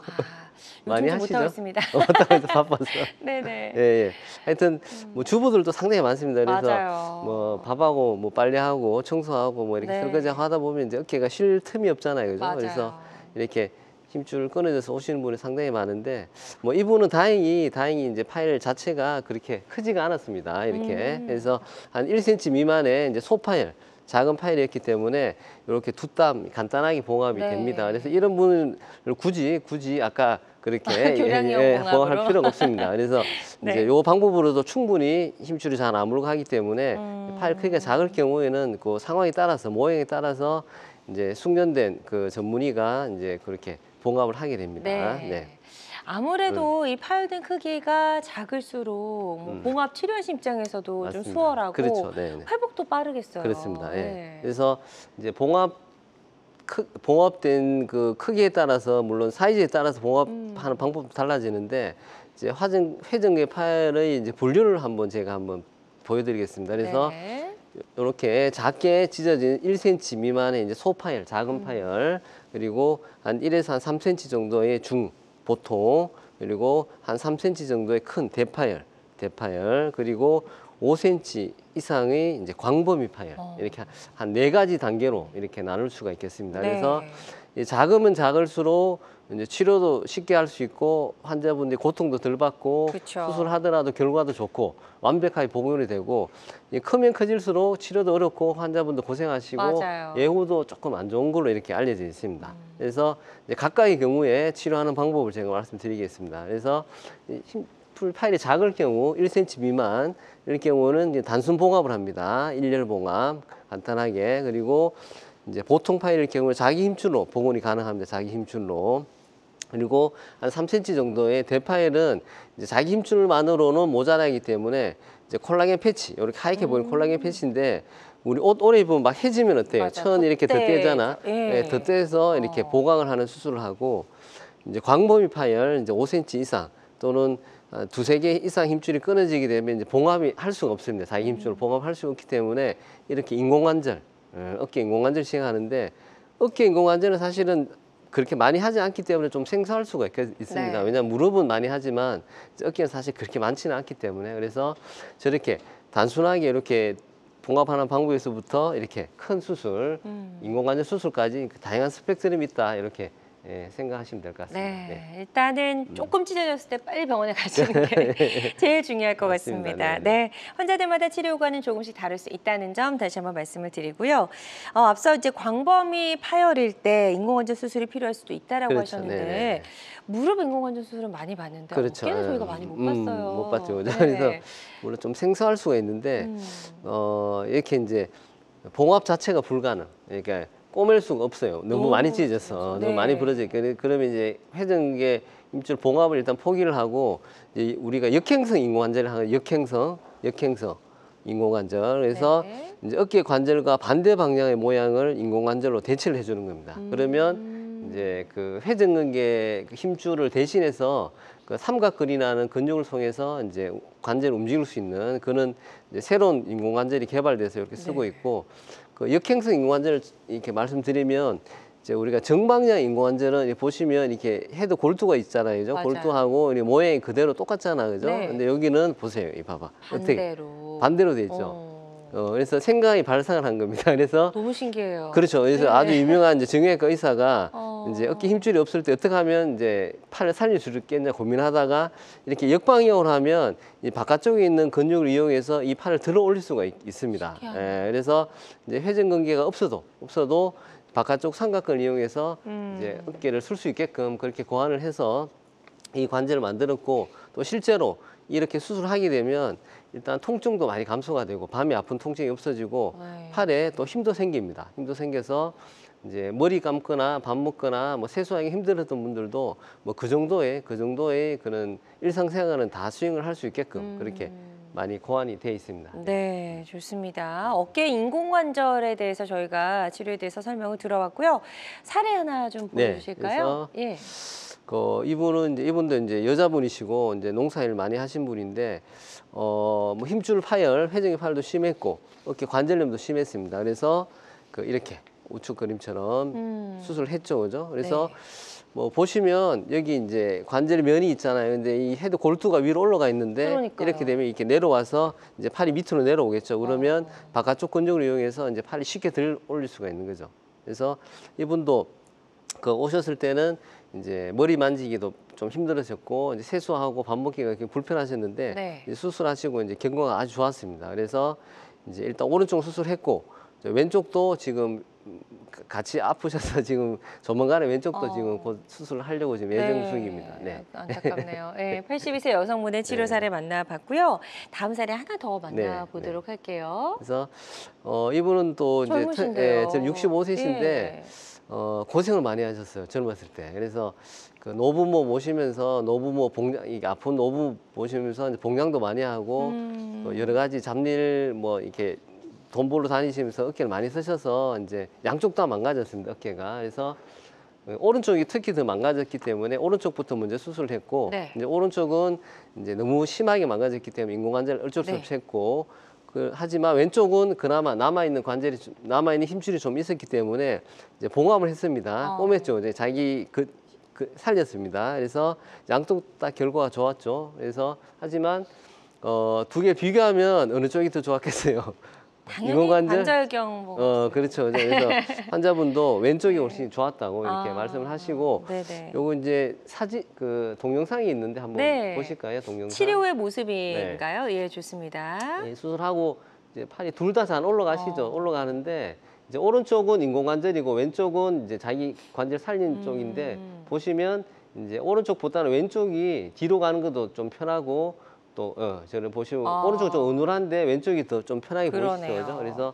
많이 요즘 좀 하시죠? 못하고 있습니다. 못하고 있어 바빠서. 네네. 예, 예. 하여튼 뭐 주부들도 상당히 많습니다. 그래서 맞아요. 뭐 밥하고 뭐 빨래하고 청소하고 뭐 이렇게 네. 설거지하고 하다 보면 이제 어깨가 쉴 틈이 없잖아요, 그죠? 맞아요. 그래서 이렇게 힘줄 끊어져서 오시는 분이 상당히 많은데 뭐 이분은 다행히 이제 파일 자체가 그렇게 크지가 않았습니다. 이렇게 그래서 한 1cm 미만의 이제 소파일. 작은 파일이었기 때문에 이렇게 두 땀 간단하게 봉합이 네. 됩니다. 그래서 이런 분을 굳이 아까 그렇게 교량형 봉합으로. 봉합할 필요가 없습니다. 그래서 네. 이제 요 방법으로도 충분히 힘줄이 잘 안 물가기 때문에 파일 크기가 작을 경우에는 그 상황에 따라서 모양에 따라서 이제 숙련된 그 전문의가 이제 그렇게 봉합을 하게 됩니다. 네. 네. 아무래도 이 파열된 크기가 작을수록 뭐 봉합 치료하신 입장에서도 좀 맞습니다. 수월하고 그렇죠. 네, 네. 회복도 빠르겠어요. 그렇습니다. 예. 네. 그래서 이제 봉합된 그 크기에 따라서 물론 사이즈에 따라서 봉합하는 방법도 달라지는데 이제 회전계 파일의 이제 분류를 제가 한번 보여드리겠습니다. 그래서 네. 이렇게 작게 찢어진 1cm 미만의 이제 소파일, 작은 파일, 그리고 한 1에서 한 3cm 정도의 보통, 그리고 한 3cm 정도의 큰 대파일, 그리고 5cm 이상의 이제 광범위 파일, 이렇게 한 4가지 단계로 이렇게 나눌 수가 있겠습니다. 네. 그래서 이 작으면 작을수록 이제 치료도 쉽게 할 수 있고 환자분들이 고통도 덜 받고 그쵸. 수술하더라도 결과도 좋고 완벽하게 복원이 되고 크면 커질수록 치료도 어렵고 환자분도 고생하시고 맞아요. 예후도 조금 안 좋은 걸로 이렇게 알려져 있습니다. 그래서 이제 각각의 경우에 치료하는 방법을 제가 말씀드리겠습니다. 그래서 힘풀 파일이 작을 경우 1cm 미만 이럴 경우는 이제 단순 봉합을 합니다. 일렬 봉합 간단하게. 그리고 이제 보통 파일일 경우에 자기 힘줄로 복원이 가능합니다. 자기 힘줄로. 그리고 한 3cm 정도의 대파일은 이제 자기 힘줄만으로는 모자라기 때문에 이제 콜라겐 패치, 이렇게 하얗게 보이는 콜라겐 패치인데 우리 옷 오래 입으면 막 해지면 어때요? 맞아. 천 이렇게 덧대잖아. 덧대. 예. 네, 덧대서 이렇게 보강을 하는 수술을 하고 이제 광범위 파일 이제 5cm 이상 또는 두세 개 이상 힘줄이 끊어지게 되면 이제 봉합이 할 수가 없습니다. 자기 힘줄을 봉합할 수 없기 때문에 이렇게 인공관절, 어깨 인공관절 시행하는데 어깨 인공관절은 사실은 그렇게 많이 하지 않기 때문에 좀 생소할 수가 있습니다. 네. 왜냐하면 무릎은 많이 하지만 어깨는 사실 그렇게 많지는 않기 때문에 그래서 저렇게 단순하게 이렇게 봉합하는 방법에서부터 이렇게 큰 수술, 인공관절 수술까지 다양한 스펙트럼이 있다 이렇게 생각하시면 될 것 같습니다. 네, 일단은 조금 찢어졌을 때 빨리 병원에 가시는 게 제일 중요할 것 맞습니다. 같습니다. 네. 네, 환자들마다 치료 효과는 조금씩 다를 수 있다는 점 다시 한번 말씀을 드리고요. 앞서 이제 광범위 파열일 때 인공관절 수술이 필요할 수도 있다라고 그렇죠. 하셨는데 네네. 무릎 인공관절 수술은 많이 봤는데 그렇죠. 어깨는 저희가 많이 못 봤어요. 못 봤죠. 그죠? 네. 그래서 물론 좀 생소할 수가 있는데 이렇게 이제 봉합 자체가 불가능. 그러니까 꼬맬 수가 없어요. 너무 많이 찢어져서 네. 너무 많이 부러지니까 그러면 이제 회전계 힘줄 봉합을 일단 포기를 하고 이제 우리가 역행성 인공관절을 하는 역행성 인공관절. 그래서 네. 이제 어깨 관절과 반대 방향의 모양을 인공관절로 대체를 해주는 겁니다. 그러면 이제 그 회전근개 그 힘줄을 대신해서 그 삼각근이라는 근육을 통해서 이제 관절을 움직일 수 있는 그런 이제 새로운 인공관절이 개발돼서 이렇게 쓰고 네. 있고, 그 역행성 인공관절을 이렇게 말씀드리면 이제 우리가 정방향 인공관절은 이렇게 보시면 이렇게 헤드 골투가 있잖아요, 그죠? 맞아요. 골투하고 이 모양이 그대로 똑같잖아, 그죠? 네. 근데 여기는 보세요, 이 봐봐. 어떻게 반대로. 반대로 돼 있죠. 그래서 생각이 발상을 한 겁니다. 그래서 너무 신기해요. 그렇죠. 그래서 네. 아주 유명한 이제 정형외과 의사가 어. 이제 어깨 힘줄이 없을 때 어떻게 하면 이제 팔을 살릴 수 있겠냐 고민하다가 이렇게 역방향으로 하면 이 바깥쪽에 있는 근육을 이용해서 이 팔을 들어 올릴 수가 있습니다. 신기하네. 그래서 이제 회전근개가 없어도 바깥쪽 삼각근을 이용해서 이제 어깨를 쓸 수 있게끔 그렇게 고안을 해서 이 관절을 만들었고, 또 실제로 이렇게 수술하게 되면 일단 통증도 많이 감소가 되고 밤에 아픈 통증이 없어지고 네. 팔에 또 힘도 생깁니다. 힘도 생겨서 이제 머리 감거나 밥 먹거나 뭐 세수하기 힘들었던 분들도 뭐 그 정도의 그런 일상생활은 다 수행을 할 수 있게끔 그렇게 많이 고안이 돼 있습니다. 네, 좋습니다. 어깨 인공관절에 대해서 저희가 치료에 대해서 설명을 들어봤고요. 사례 하나 좀 보여주실까요? 예. 이분도 이제 여자분이시고 이제 농사일 많이 하신 분인데 뭐 힘줄 파열, 회전기 파열도 심했고 어깨 관절염도 심했습니다. 그래서 그 이렇게 우측 그림처럼 수술을 했죠, 그죠? 그래서 네. 뭐 보시면 여기 이제 관절 면이 있잖아요. 근데 이 헤드 골투가 위로 올라가 있는데 그러니까요. 이렇게 되면 이렇게 내려와서 이제 팔이 밑으로 내려오겠죠. 그러면 바깥쪽 근육을 이용해서 이제 팔이 쉽게 들 올릴 수가 있는 거죠. 그래서 이분도 그 오셨을 때는 이제 머리 만지기도 좀 힘들으셨고 이제 세수하고 밥 먹기가 굉장히 불편하셨는데 네. 이제 수술하시고 이제 경과가 아주 좋았습니다. 그래서 이제 일단 오른쪽 수술했고 왼쪽도 지금 같이 아프셔서 지금 조만간에 왼쪽도 지금 곧 수술을 하려고 지금 예정 중입니다. 네. 안타깝네요. 네, 82세 여성분의 치료 사례 만나봤고요. 다음 사례 하나 더 만나보도록 할게요. 그래서 이분은 또 이제 젊으신데요. 지금 65세신데 예. 고생을 많이 하셨어요, 젊었을 때. 그래서 그 노부모 모시면서 이게 아픈 노부 모시면서 이제 봉양도 많이 하고 또 여러 가지 잡일 뭐 이렇게 돈 벌러 다니시면서 어깨를 많이 쓰셔서 이제 양쪽 다 망가졌습니다, 어깨가. 그래서 오른쪽이 특히 더 망가졌기 때문에 오른쪽부터 먼저 수술을 했고 네. 이제 오른쪽은 이제 너무 심하게 망가졌기 때문에 인공관절 어쩔 수 없이 했고 하지만 왼쪽은 그나마 남아있는 힘줄이 좀 있었기 때문에 이제 봉합을 했습니다. 꼬맸죠. 이제 자기 살렸습니다. 그래서 양쪽 다 결과가 좋았죠. 그래서 하지만 두 개 비교하면 어느 쪽이 더 좋았겠어요? 당연히 관절경 그렇죠. 그래서 환자분도 왼쪽이 훨씬 좋았다고 이렇게 말씀을 하시고, 네네. 요거 이제 동영상이 있는데 한번 보실까요? 동영상. 치료 후의 모습인가요? 예, 좋습니다. 예, 수술하고 이제 팔이 둘 다 잘 올라가시죠. 올라가는데 이제 오른쪽은 인공관절이고 왼쪽은 이제 자기 관절 살린 쪽인데 보시면 이제 오른쪽보다는 왼쪽이 뒤로 가는 것도 좀 편하고 또 저를 보시면 오른쪽 좀 어눌한데 왼쪽이 더 좀 편하게 보이시죠, 그죠? 그래서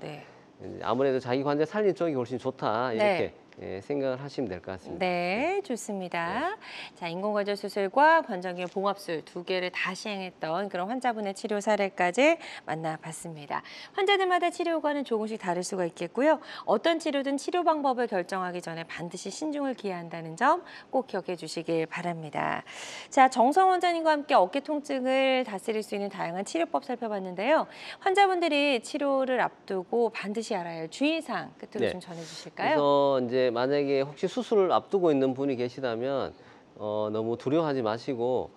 이제 아무래도 자기 관절 살린 쪽이 훨씬 좋다 이렇게 생각을 하시면 될 것 같습니다. 네, 좋습니다. 자, 인공관절 수술과 관절경 봉합술 두 개를 다 시행했던 그런 환자분의 치료 사례까지 만나봤습니다. 환자들마다 치료 효과는 조금씩 다를 수가 있겠고요. 어떤 치료든 치료 방법을 결정하기 전에 반드시 신중을 기해야 한다는 점 꼭 기억해 주시길 바랍니다. 자, 정성 원장님과 함께 어깨 통증을 다스릴 수 있는 다양한 치료법 살펴봤는데요. 환자분들이 치료를 앞두고 반드시 알아야 할 주의사항 끝으로 좀 전해주실까요? 그래서 이제 만약에 혹시 수술을 앞두고 있는 분이 계시다면 너무 두려워하지 마시고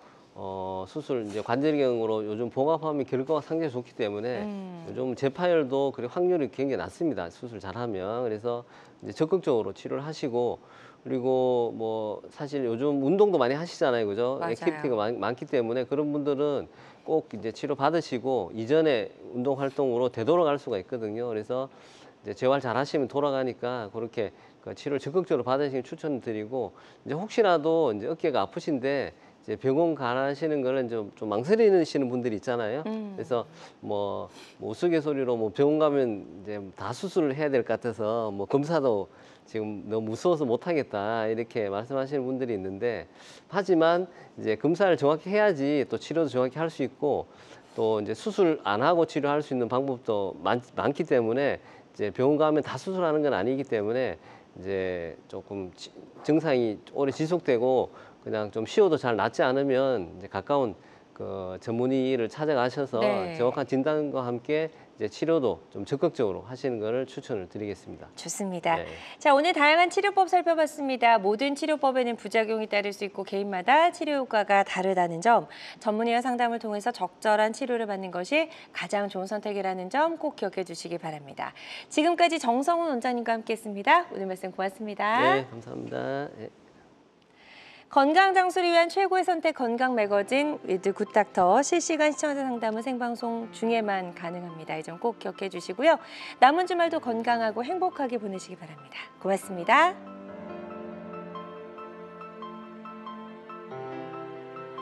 수술 이제 관절경으로 요즘 봉합하면 결과가 상당히 좋기 때문에 요즘 재파열도 그리고 확률이 굉장히 낮습니다. 수술 잘하면. 그래서 이제 적극적으로 치료를 하시고, 그리고 뭐 사실 요즘 운동도 많이 하시잖아요, 그죠? 맞아요. 액티비티가 많기 때문에 그런 분들은 꼭 이제 치료 받으시고 이전에 운동 활동으로 되돌아갈 수가 있거든요. 그래서 이제 재활 잘 하시면 돌아가니까 그렇게 그 치료를 적극적으로 받으시길 추천드리고, 이제 혹시라도 이제 어깨가 아프신데 이제 병원 가시는 거는 좀 망설이시는 분들이 있잖아요. 그래서 뭐 우스갯소리로 뭐 병원 가면 이제 다 수술을 해야 될 것 같아서 뭐 검사도 지금 너무 무서워서 못 하겠다 이렇게 말씀하시는 분들이 있는데, 하지만 이제 검사를 정확히 해야지 또 치료도 정확히 할 수 있고, 또 이제 수술 안 하고 치료할 수 있는 방법도 많기 때문에 이제 병원 가면 다 수술하는 건 아니기 때문에 이제 조금 증상이 오래 지속되고 그냥 좀 쉬어도 잘 낫지 않으면 이제 가까운 그 전문의를 찾아가셔서 네. 정확한 진단과 함께 이제 치료도 좀 적극적으로 하시는 것을 추천을 드리겠습니다. 좋습니다. 네. 자, 오늘 다양한 치료법 살펴봤습니다. 모든 치료법에는 부작용이 따를 수 있고 개인마다 치료 효과가 다르다는 점, 전문의와 상담을 통해서 적절한 치료를 받는 것이 가장 좋은 선택이라는 점 꼭 기억해 주시기 바랍니다. 지금까지 정성훈 원장님과 함께했습니다. 오늘 말씀 고맙습니다. 네, 감사합니다. 네. 건강 장수를 위한 최고의 선택 건강 매거진 위드 굿닥터 실시간 시청자 상담은 생방송 중에만 가능합니다. 이 점 꼭 기억해 주시고요. 남은 주말도 건강하고 행복하게 보내시기 바랍니다. 고맙습니다.